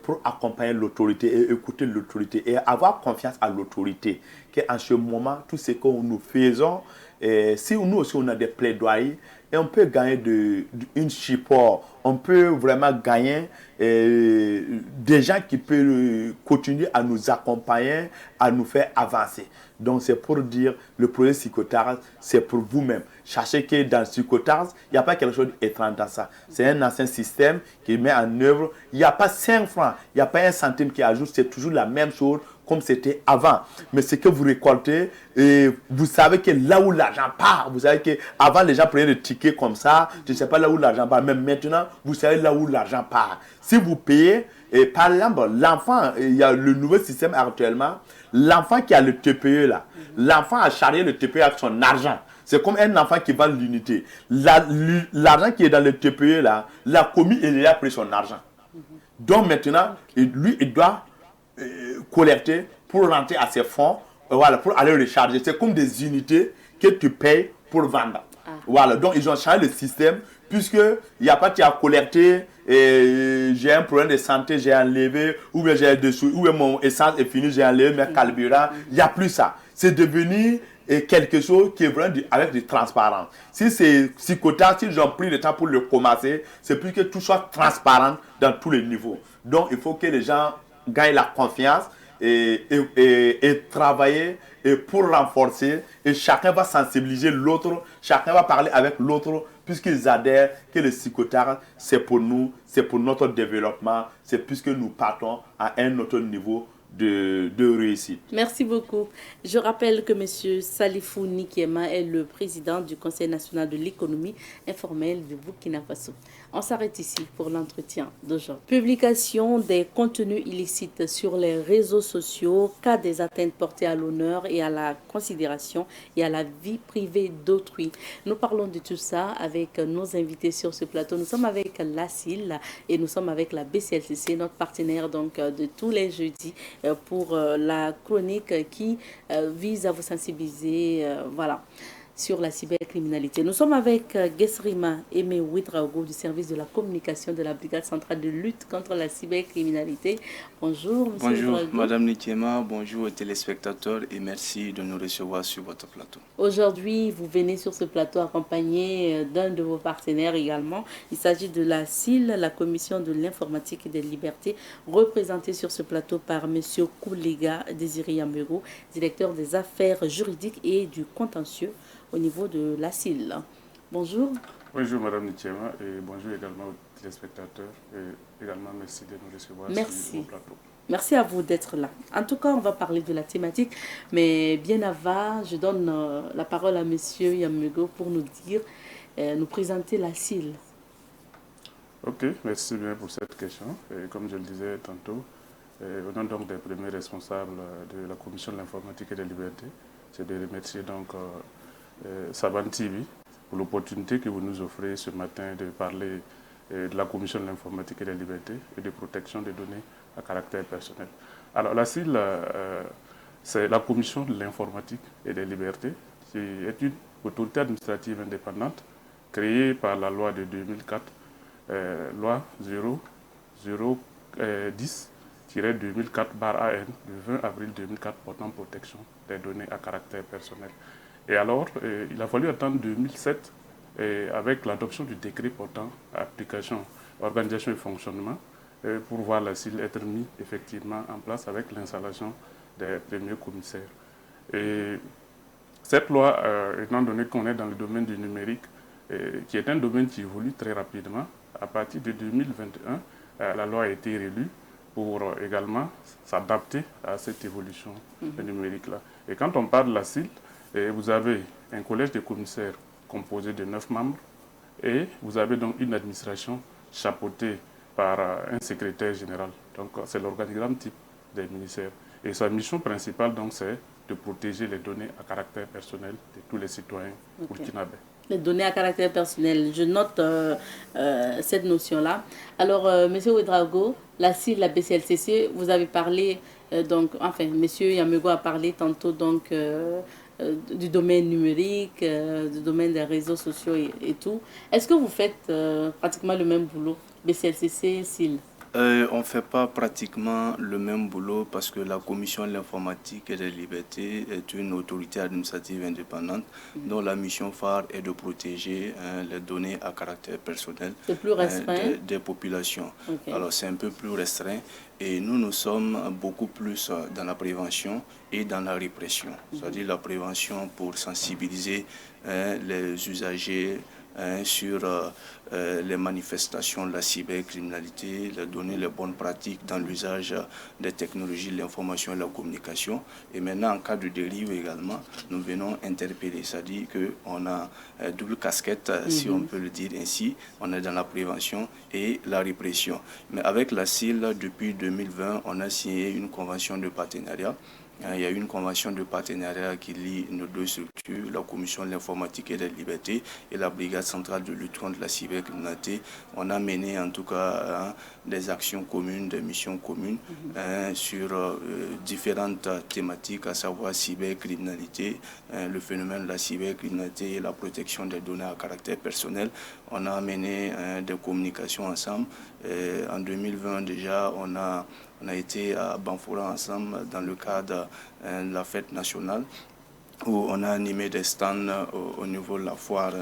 pour accompagner l'autorité et écouter l'autorité et avoir confiance à l'autorité. Qu'en ce moment, tout ce que nous faisons, si nous aussi on a des plaidoyers, et on peut gagner une support, on peut vraiment gagner des gens qui peuvent continuer à nous accompagner, à nous faire avancer. Donc c'est pour dire, le projet Psychotars, c'est pour vous-même. Sachez que dans Psychotars, il n'y a pas quelque chose d'étrange dans ça. C'est un ancien système qui met en œuvre. Il n'y a pas 5 francs, il n'y a pas 1 centime qui ajoute, c'est toujours la même chose comme c'était avant. Mais ce que vous récoltez, et vous savez que là où l'argent part, vous savez qu'avant les gens prenaient des tickets comme ça, je ne sais pas là où l'argent part, mais maintenant, vous savez là où l'argent part. Si vous payez, et par exemple, l'enfant, il y a le nouveau système actuellement, l'enfant qui a le TPE là, l'enfant a chargé le TPE avec son argent. C'est comme un enfant qui vend l'unité. L'argent qui est dans le TPE là, la commis, il a pris son argent. Donc maintenant, lui, il doit collecter pour rentrer à ses fonds, voilà, pour aller recharger. C'est comme des unités que tu payes pour vendre. Voilà, donc ils ont changé le système, puisque il n'y a pas, tu as collecté, j'ai un problème de santé, j'ai enlevé, ou bien j'ai dessous, ou bien mon essence est fini, j'ai enlevé mes carburants. Il n'y a plus ça. C'est devenu quelque chose qui est vraiment avec du transparent. Si c'est Psychotars, s'ils ont pris le temps pour le commencer, c'est plus que tout soit transparent dans tous les niveaux. Donc il faut que les gens gagnent la confiance et travailler pour renforcer, et chacun va sensibiliser l'autre, chacun va parler avec l'autre, puisqu'ils adhèrent que le Psychotars, c'est pour nous, c'est pour notre développement, c'est puisque nous partons à un autre niveau de réussite. Merci beaucoup. Je rappelle que M. Salifou Nikema est le président du Conseil national de l'économie informelle du Burkina Faso. On s'arrête ici pour l'entretien d'aujourd'hui. Publication des contenus illicites sur les réseaux sociaux, cas des atteintes portées à l'honneur et à la considération et à la vie privée d'autrui. Nous parlons de tout ça avec nos invités sur ce plateau. Nous sommes avec l'ASIL et nous sommes avec la BCLCC, notre partenaire donc de tous les jeudis pour la chronique qui vise à vous sensibiliser voilà, sur la cybercriminalité. Nous sommes avec Gesrima Aimé Ouidraogo du service de la communication de la Brigade centrale de lutte contre la cybercriminalité. Bonjour, monsieur Bonjour, Ouidraogo. Madame Nikema, bonjour aux téléspectateurs et merci de nous recevoir sur votre plateau. Aujourd'hui, vous venez sur ce plateau accompagné d'un de vos partenaires également. Il s'agit de la CIL, la Commission de l'informatique et des libertés, représentée sur ce plateau par M. Koulega Désiré Yamero, directeur des affaires juridiques et du contentieux au niveau de la CIL. Bonjour. Bonjour Madame Nitiema et bonjour également aux téléspectateurs et également merci de nous recevoir sur mon plateau. Merci à vous d'être là. En tout cas, on va parler de la thématique, mais bien avant, je donne la parole à Monsieur Yamugo pour nous dire, nous présenter la CIL. Ok, merci bien pour cette question. Et comme je le disais tantôt, au nom donc des premiers responsables de la Commission de l'informatique et des libertés, c'est de remercier donc Saban TV pour l'opportunité que vous nous offrez ce matin de parler de la Commission de l'informatique et des libertés et de protection des données à caractère personnel. Alors la CIL, c'est la Commission de l'informatique et des libertés, qui est une autorité administrative indépendante créée par la loi de 2004, loi 010-2004/AN du 20 avril 2004 portant protection des données à caractère personnel. Et alors, il a fallu attendre 2007 avec l'adoption du décret portant application, organisation et fonctionnement pour voir la CIL être mise effectivement en place avec l'installation des premiers commissaires. Et cette loi, étant donné qu'on est dans le domaine du numérique, qui est un domaine qui évolue très rapidement, à partir de 2021, la loi a été réélue pour également s'adapter à cette évolution numérique-là. Et quand on parle de la CIL, vous avez un collège de commissaires composé de 9 membres et vous avez donc une administration chapeautée par un secrétaire général. Donc c'est l'organigramme type des ministères. Et sa mission principale, donc, c'est de protéger les données à caractère personnel de tous les citoyens burkinabés. Les données à caractère personnel, je note cette notion-là. Alors, Monsieur Ouedraogo, la CIL, la BCLCC, vous avez parlé, Monsieur Yamugo a parlé tantôt donc, du domaine numérique, du domaine des réseaux sociaux et tout. Est-ce que vous faites pratiquement le même boulot, BCLCC, CIL? On ne fait pas pratiquement le même boulot parce que la Commission de l'informatique et des libertés est une autorité administrative indépendante dont la mission phare est de protéger les données à caractère personnel des populations. Alors c'est un peu plus restreint et nous sommes beaucoup plus dans la prévention et dans la répression. C'est-à-dire la prévention pour sensibiliser les usagers sur les manifestations de la cybercriminalité, donner les bonnes pratiques dans l'usage des technologies de l'information et de la communication. Et maintenant, en cas de dérive également, nous venons interpeller. C'est-à-dire qu'on a double casquette, si on peut le dire ainsi. On est dans la prévention et la répression. Mais avec la CIL, depuis 2020, on a signé une convention de partenariat. Il y a une convention de partenariat qui lie nos deux structures, la Commission de l'informatique et des libertés et la Brigade centrale de lutte contre la cybercriminalité. On a mené en tout cas des actions communes, des missions communes sur différentes thématiques, à savoir cybercriminalité, le phénomène de la cybercriminalité et la protection des données à caractère personnel. On a mené des communications ensemble. En 2020 déjà, on a été à Banfoura ensemble dans le cadre de la fête nationale où on a animé des stands au niveau de la foire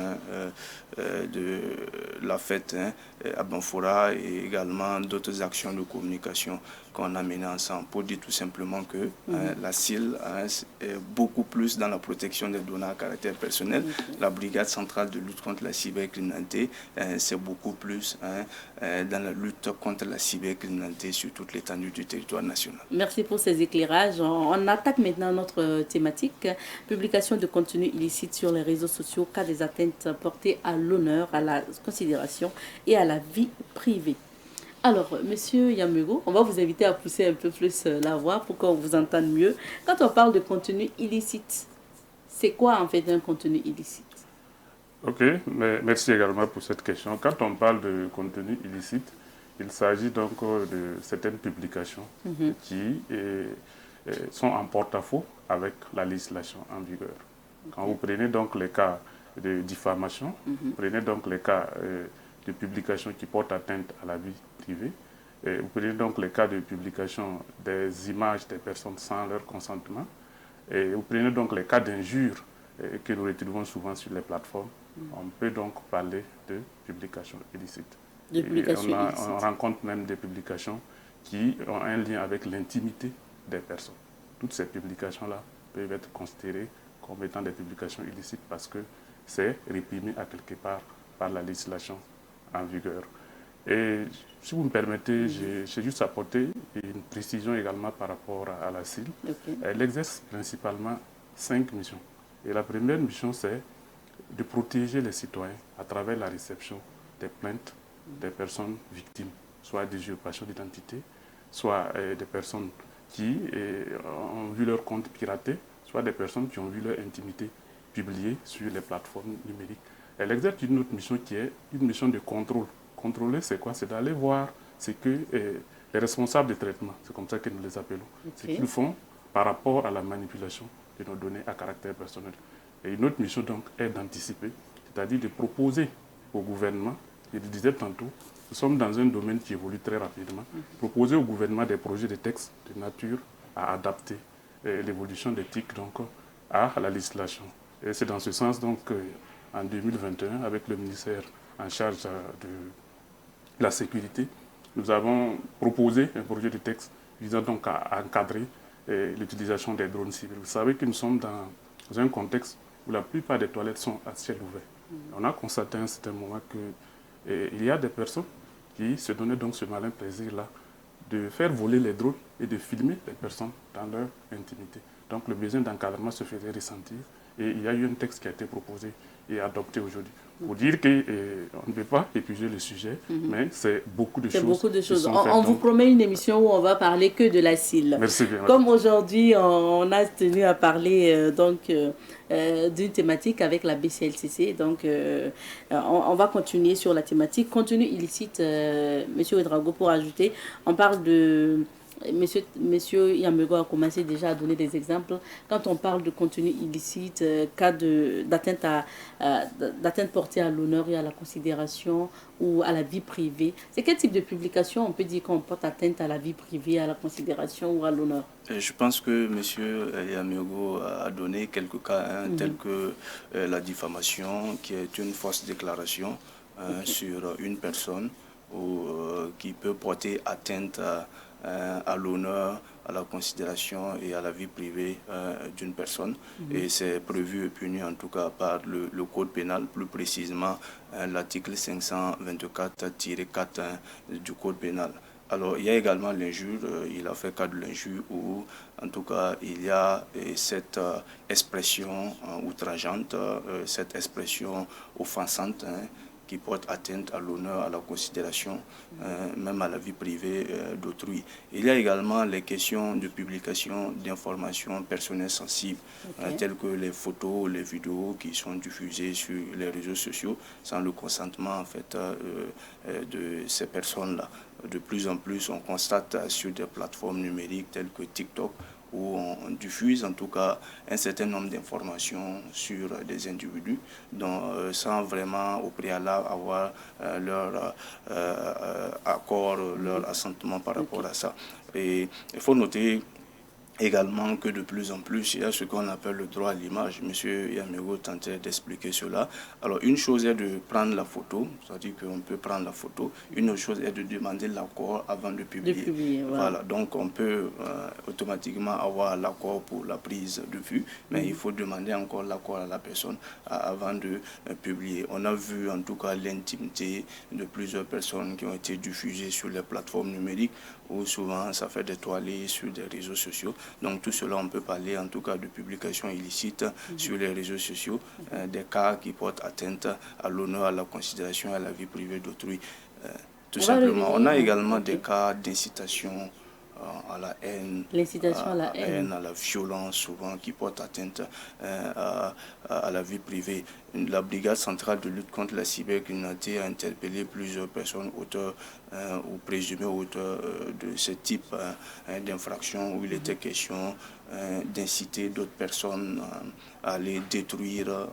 de la fête à Banfoura et également d'autres actions de communication qu'on a menées ensemble pour dire tout simplement que la CIL est beaucoup plus dans la protection des données à caractère personnel. La Brigade centrale de lutte contre la cybercriminalité, c'est beaucoup plus dans la lutte contre la cybercriminalité sur toute l'étendue du territoire national. Merci pour ces éclairages. On attaque maintenant notre thématique. Publication de contenu illicite sur les réseaux sociaux, cas des atteintes portées à l'honneur, à la considération et à la vie privée. Alors, Monsieur Yamugo, on va vous inviter à pousser un peu plus la voix pour qu'on vous entende mieux. Quand on parle de contenu illicite, c'est quoi en fait un contenu illicite? Ok, mais merci également pour cette question. Quand on parle de contenu illicite, il s'agit donc de certaines publications qui sont en porte-à-faux avec la législation en vigueur. Quand vous prenez donc les cas de diffamation, vous prenez donc les cas de publication qui portent atteinte à la vie privée, et vous prenez donc les cas de publication des images des personnes sans leur consentement, et vous prenez donc les cas d'injures que nous retrouvons souvent sur les plateformes, on peut donc parler de publication illicite. On rencontre même des publications qui ont un lien avec l'intimité des personnes. Toutes ces publications-là peuvent être considérées comme étant des publications illicites parce que c'est réprimé à quelque part par la législation en vigueur. Et si vous me permettez, j'ai juste apporté une précision également par rapport à la CIL. Ok. Elle exerce principalement 5 missions. Et la première mission, c'est de protéger les citoyens à travers la réception des plaintes des personnes victimes, soit d'usurpation d'identité, soit des personnes qui ont vu leur compte piraté, soit des personnes qui ont vu leur intimité publiée sur les plateformes numériques. Elle exerce une autre mission qui est une mission de contrôle. Contrôler, c'est quoi? C'est d'aller voir ce que les responsables de traitement, c'est comme ça que nous les appelons, ce qu'ils font par rapport à la manipulation de nos données à caractère personnel. Et une autre mission donc est d'anticiper, c'est-à-dire de proposer au gouvernement, je le disais tantôt, nous sommes dans un domaine qui évolue très rapidement, proposer au gouvernement des projets de textes de nature à adapter l'évolution des TIC donc, à la législation. Et c'est dans ce sens donc en 2021, avec le ministère en charge de la sécurité, nous avons proposé un projet de texte visant donc à encadrer l'utilisation des drones civils. Vous savez que nous sommes dans un contexte où la plupart des toilettes sont à ciel ouvert. On a constaté à un certain moment qu'il y a des personnes qui se donnaient donc ce malin plaisir-là de faire voler les drones et de filmer les personnes dans leur intimité. Donc le besoin d'encadrement se faisait ressentir et il y a eu un texte qui a été proposé et adopté aujourd'hui. Pour dire qu'on ne peut pas épuiser le sujet, mais c'est beaucoup de choses. C'est beaucoup de choses. On On vous promet une émission où on va parler que de la CIL. Merci bien. Comme aujourd'hui, on a tenu à parler d'une thématique avec la BCLCC. Donc, on va continuer sur la thématique. Contenu illicite, Monsieur Ouedraogo, pour ajouter, on parle de... Monsieur Yamego a commencé déjà à donner des exemples. Quand on parle de contenu illicite, cas d'atteinte portée à l'honneur et à la considération ou à la vie privée, c'est quel type de publication on peut dire qu'on porte atteinte à la vie privée, à la considération ou à l'honneur? Je pense que M. Yamego a donné quelques cas, tels que la diffamation, qui est une fausse déclaration sur une personne ou qui peut porter atteinte à l'honneur, à la considération et à la vie privée d'une personne. Et c'est prévu et puni en tout cas par le code pénal, plus précisément l'article 524-4 du code pénal. Alors, il y a également l'injure, il a fait cas de l'injure où, en tout cas, il y a cette expression outrageante, cette expression offensante, qui porte atteinte à l'honneur, à la considération, même à la vie privée d'autrui. Il y a également les questions de publication d'informations personnelles sensibles, telles que les photos, les vidéos qui sont diffusées sur les réseaux sociaux sans le consentement en fait, de ces personnes-là. De plus en plus, on constate sur des plateformes numériques telles que TikTok, où on diffuse en tout cas un certain nombre d'informations sur des individus sans vraiment au préalable avoir leur accord, leur assentement par rapport à ça. Et il faut noter également que de plus en plus, il y a ce qu'on appelle le droit à l'image. Monsieur Yamego tentait d'expliquer cela. Alors, une chose est de prendre la photo, c'est-à-dire qu'on peut prendre la photo. Une autre chose est de demander l'accord avant de publier. Voilà. Donc, on peut automatiquement avoir l'accord pour la prise de vue, mais il faut demander encore l'accord à la personne avant de publier. On a vu en tout cas l'intimité de plusieurs personnes qui ont été diffusées sur les plateformes numériques, où souvent ça fait des toilettes sur des réseaux sociaux. Donc tout cela, on peut parler en tout cas de publications illicites sur les réseaux sociaux, des cas qui portent atteinte à l'honneur, à la considération, à la vie privée d'autrui. Tout simplement. On a également des cas d'incitation à la haine, à la violence souvent qui portent atteinte à la vie privée. La brigade centrale de lutte contre la cybercriminalité a interpellé plusieurs personnes auteurs ou présumés auteurs de ce type d'infraction où il était question d'inciter d'autres personnes à aller détruire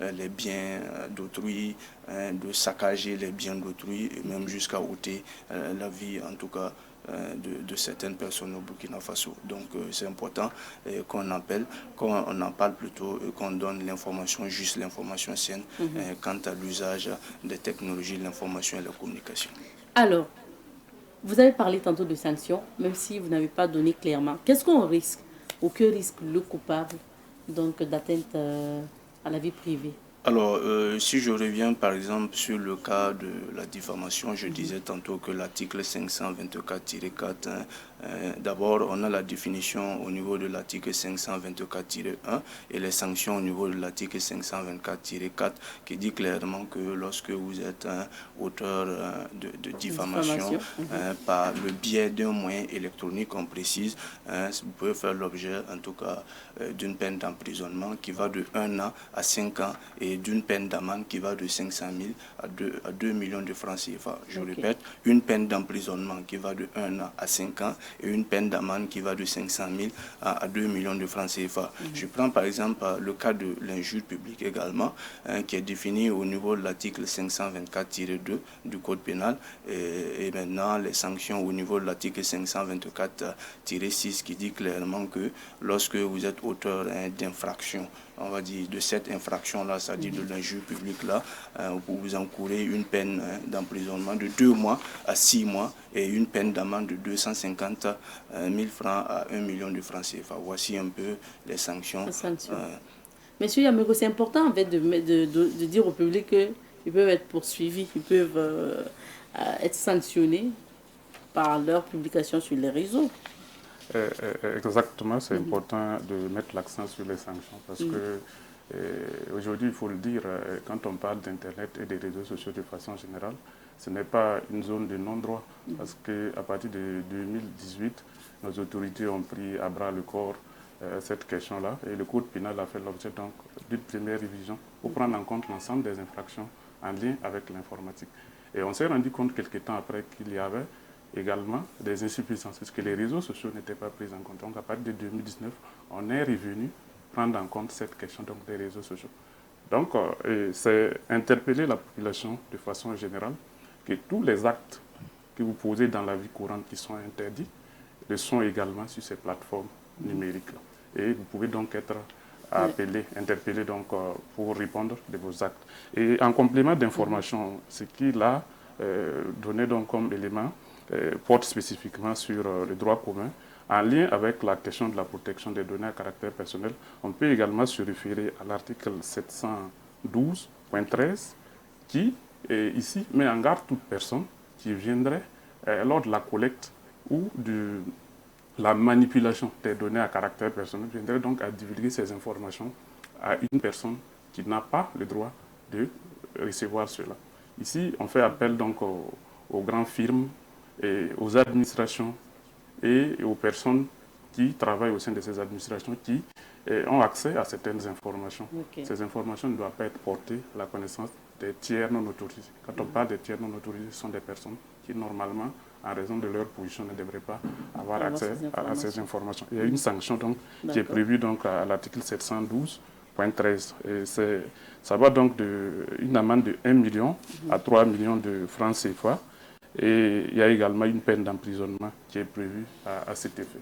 les biens d'autrui, de saccager les biens d'autrui et même jusqu'à ôter la vie en tout cas de certaines personnes au Burkina Faso. Donc c'est important qu'on appelle, qu'on en parle plutôt, qu'on donne l'information juste, l'information saine quant à l'usage des technologies de l'information et de la communication. Alors, vous avez parlé tantôt de sanctions, même si vous n'avez pas donné clairement. Qu'est-ce qu'on risque ou que risque le coupable donc d'atteinte à la vie privée? Alors, si je reviens par exemple sur le cas de la diffamation, je disais tantôt que l'article 524-4, d'abord on a la définition au niveau de l'article 524-1 et les sanctions au niveau de l'article 524-4 qui dit clairement que lorsque vous êtes un auteur de diffamation par le biais d'un moyen électronique, on précise, vous pouvez faire l'objet en tout cas d'une peine d'emprisonnement qui va de 1 an à 5 ans et d'une peine d'amende qui va de 500 000 à 2 millions de francs CFA. Je répète, une peine d'emprisonnement qui va de 1 an à 5 ans et une peine d'amende qui va de 500 000 à 2 millions de francs CFA. Je prends par exemple le cas de l'injure publique également, qui est défini au niveau de l'article 524-2 du Code pénal et maintenant les sanctions au niveau de l'article 524-6 qui dit clairement que lorsque vous êtes auteur d'infraction, on va dire de cette infraction-là, c'est-à-dire de l'injure publique-là, vous encourez une peine d'emprisonnement de 2 mois à 6 mois et une peine d'amende de 250 000 francs à 1 million de francs CFA. Voici un peu les sanctions. Monsieur Yamego, c'est important en fait de dire au public qu'ils peuvent être poursuivis, ils peuvent être sanctionnés par leur publication sur les réseaux. Exactement, c'est important de mettre l'accent sur les sanctions parce que aujourd'hui, il faut le dire, quand on parle d'Internet et des réseaux sociaux de façon générale, ce n'est pas une zone de non-droit parce qu'à partir de 2018, nos autorités ont pris à bras le corps cette question-là et le Code pénal a fait l'objet donc d'une première révision pour prendre en compte l'ensemble des infractions en lien avec l'informatique. Et on s'est rendu compte quelques temps après qu'il y avait également des insuffisances, parce que les réseaux sociaux n'étaient pas pris en compte. Donc à partir de 2019, on est revenu prendre en compte cette question donc, des réseaux sociaux. Donc c'est interpeller la population de façon générale que tous les actes que vous posez dans la vie courante qui sont interdits le sont également sur ces plateformes numériques-là. Et vous pouvez donc être appelé, interpellé donc, pour répondre de vos actes. Et en complément d'information, ce qu'il a donné donc comme élément porte spécifiquement sur le droit commun. En lien avec la question de la protection des données à caractère personnel, on peut également se référer à l'article 712.13 qui, ici, met en garde toute personne qui viendrait, lors de la collecte ou de la manipulation des données à caractère personnel, viendrait donc à divulguer ces informations à une personne qui n'a pas le droit de recevoir cela. Ici, on fait appel donc aux grandes firmes et aux administrations et aux personnes qui travaillent au sein de ces administrations qui ont accès à certaines informations. Ces informations ne doivent pas être portées à la connaissance des tiers non autorisés. Quand on parle des tiers non autorisés, ce sont des personnes qui, normalement, en raison de leur position, ne devraient pas avoir accès à ces informations. Il y a une sanction donc, qui est prévue donc, à l'article 712.13. Et ça va donc d'une amende de 1 million à 3 millions de francs CFA. Et il y a également une peine d'emprisonnement qui est prévue à cet effet.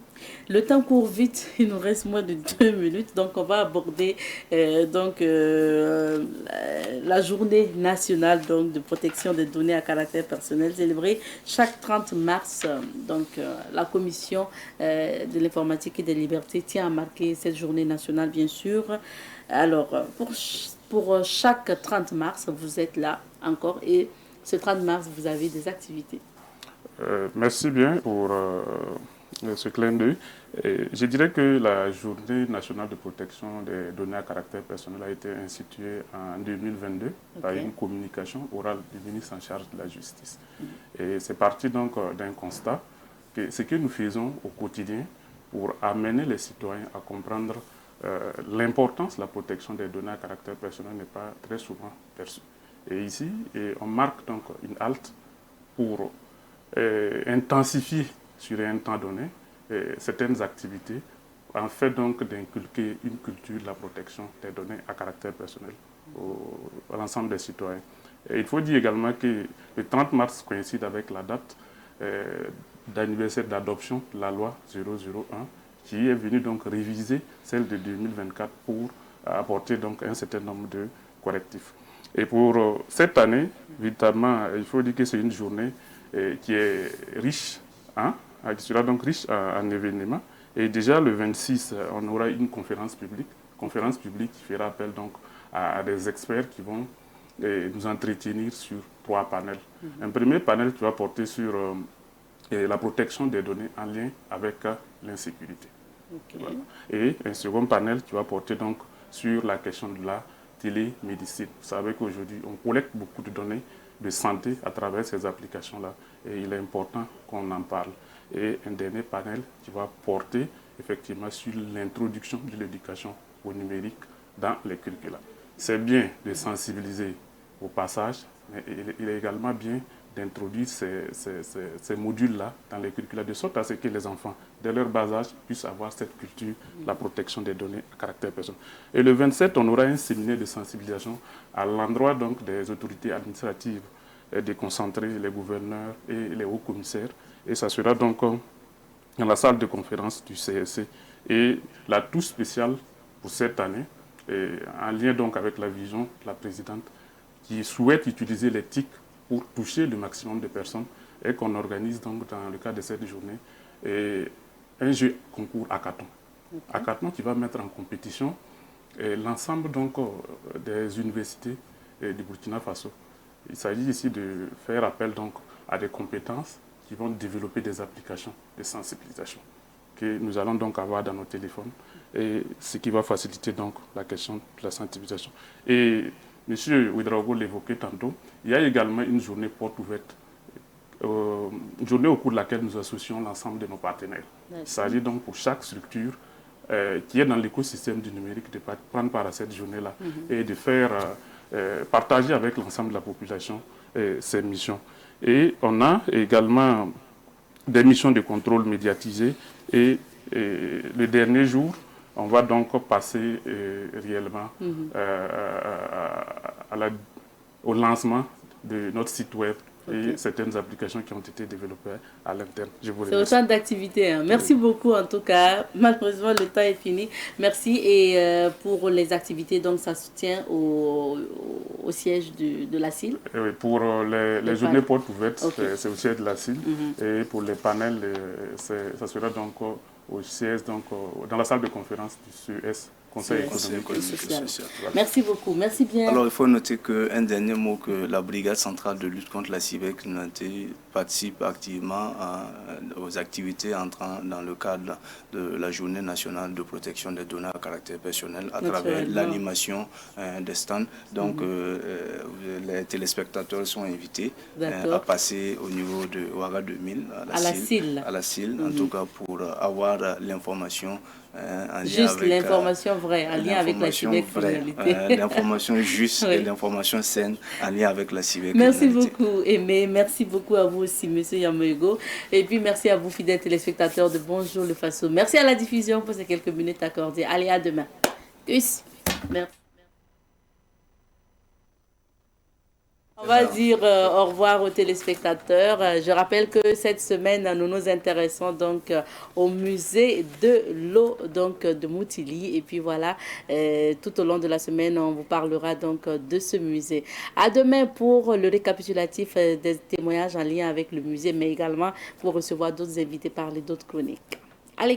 Le temps court vite, il nous reste moins de 2 minutes, donc on va aborder la journée nationale donc, de protection des données à caractère personnel célébrée chaque 30 mars. La commission de l'informatique et des libertés tient à marquer cette journée nationale, bien sûr. Alors, pour chaque 30 mars, vous êtes là encore et ce 30 mars, vous avez des activités. Merci bien pour ce clin d'œil. Je dirais que la journée nationale de protection des données à caractère personnel a été instituée en 2022 par une communication orale du ministre en charge de la justice. Et c'est parti donc d'un constat que ce que nous faisons au quotidien pour amener les citoyens à comprendre l'importance de la protection des données à caractère personnel n'est pas très souvent perçue. Et ici, on marque donc une halte pour intensifier sur un temps donné certaines activités, en fait donc d'inculquer une culture de la protection des données à caractère personnel à l'ensemble des citoyens. Et il faut dire également que le 30 mars coïncide avec la date d'anniversaire d'adoption de la loi 001 qui est venue donc réviser celle de 2024 pour apporter donc un certain nombre de correctifs. Et pour cette année, évidemment, il faut dire que c'est une journée qui est riche, qui sera donc riche en événements. Et déjà le 26, on aura une conférence publique qui fera appel donc à des experts qui vont nous entretenir sur 3 panels. Un premier panel qui va porter sur la protection des données en lien avec l'insécurité. Voilà. Et un second panel qui va porter donc sur la question de la télémédecine. Vous savez qu'aujourd'hui, on collecte beaucoup de données de santé à travers ces applications-là et il est important qu'on en parle. Et un dernier panel qui va porter effectivement sur l'introduction de l'éducation au numérique dans les curricula. C'est bien de sensibiliser au passage, mais il est également bien d'introduire ces modules-là dans les curricula de sorte à ce que les enfants, dès leur bas âge, puissent avoir cette culture, la protection des données à caractère personnel. Et le 27, on aura un séminaire de sensibilisation à l'endroit donc des autorités administratives déconcentrées, les gouverneurs et les hauts commissaires. Et ça sera donc dans la salle de conférence du CSC. Et la touche spéciale pour cette année, en lien donc avec la vision de la présidente, qui souhaite utiliser les TIC pour toucher le maximum de personnes et qu'on organise donc dans le cadre de cette journée un jeu concours hackathon. Hackathon qui va mettre en compétition l'ensemble donc des universités du Burkina Faso. Il s'agit ici de faire appel donc à des compétences qui vont développer des applications de sensibilisation que nous allons donc avoir dans nos téléphones et ce qui va faciliter donc la question de la sensibilisation. Et M. Ouedraogo l'évoquait tantôt, il y a également une journée porte ouverte, une journée au cours de laquelle nous associons l'ensemble de nos partenaires. Il s'agit donc pour chaque structure qui est dans l'écosystème du numérique de prendre part à cette journée-là et de faire partager avec l'ensemble de la population ces missions. Et on a également des missions de contrôle médiatisées et le dernier jour, on va donc passer réellement au lancement de notre site web et certaines applications qui ont été développées à l'interne. Je vous remercie. C'est autant d'activités. Hein. Merci beaucoup en tout cas. Malheureusement, le temps est fini. Merci. Et pour les activités, donc ça se tient au siège de la CIL. Oui, pour les journées portes ouvertes, c'est au siège de la CIL. Et pour les panels, ça sera donc au siège, donc dans la salle de conférence du CES, Conseil économique et social. Voilà. Merci beaucoup, merci bien. Alors il faut noter qu'un dernier mot, que la brigade centrale de lutte contre la cybercriminalité participe activement aux activités entrant dans le cadre de la journée nationale de protection des données à caractère personnel à travers l'animation des stands. Donc les téléspectateurs sont invités à passer au niveau de Ouaga 2000 à la CIL, en tout cas pour avoir l'information. Juste l'information vraie, en lien avec la cybercriminalité. L'information juste et l'information saine en lien avec la cybercriminalité. Merci beaucoup, Aimé. Merci beaucoup à vous aussi, M. Yamoyego. Et puis merci à vous, fidèles téléspectateurs de Bonjour le Faso. Merci à la diffusion pour ces quelques minutes accordées. Allez, à demain. Merci. On va dire au revoir aux téléspectateurs. Je rappelle que cette semaine, nous nous intéressons donc au musée de l'eau donc de Moutili. Et puis voilà, tout au long de la semaine, on vous parlera donc de ce musée. À demain pour le récapitulatif des témoignages en lien avec le musée, mais également pour recevoir d'autres invités, parler d'autres chroniques. Allez,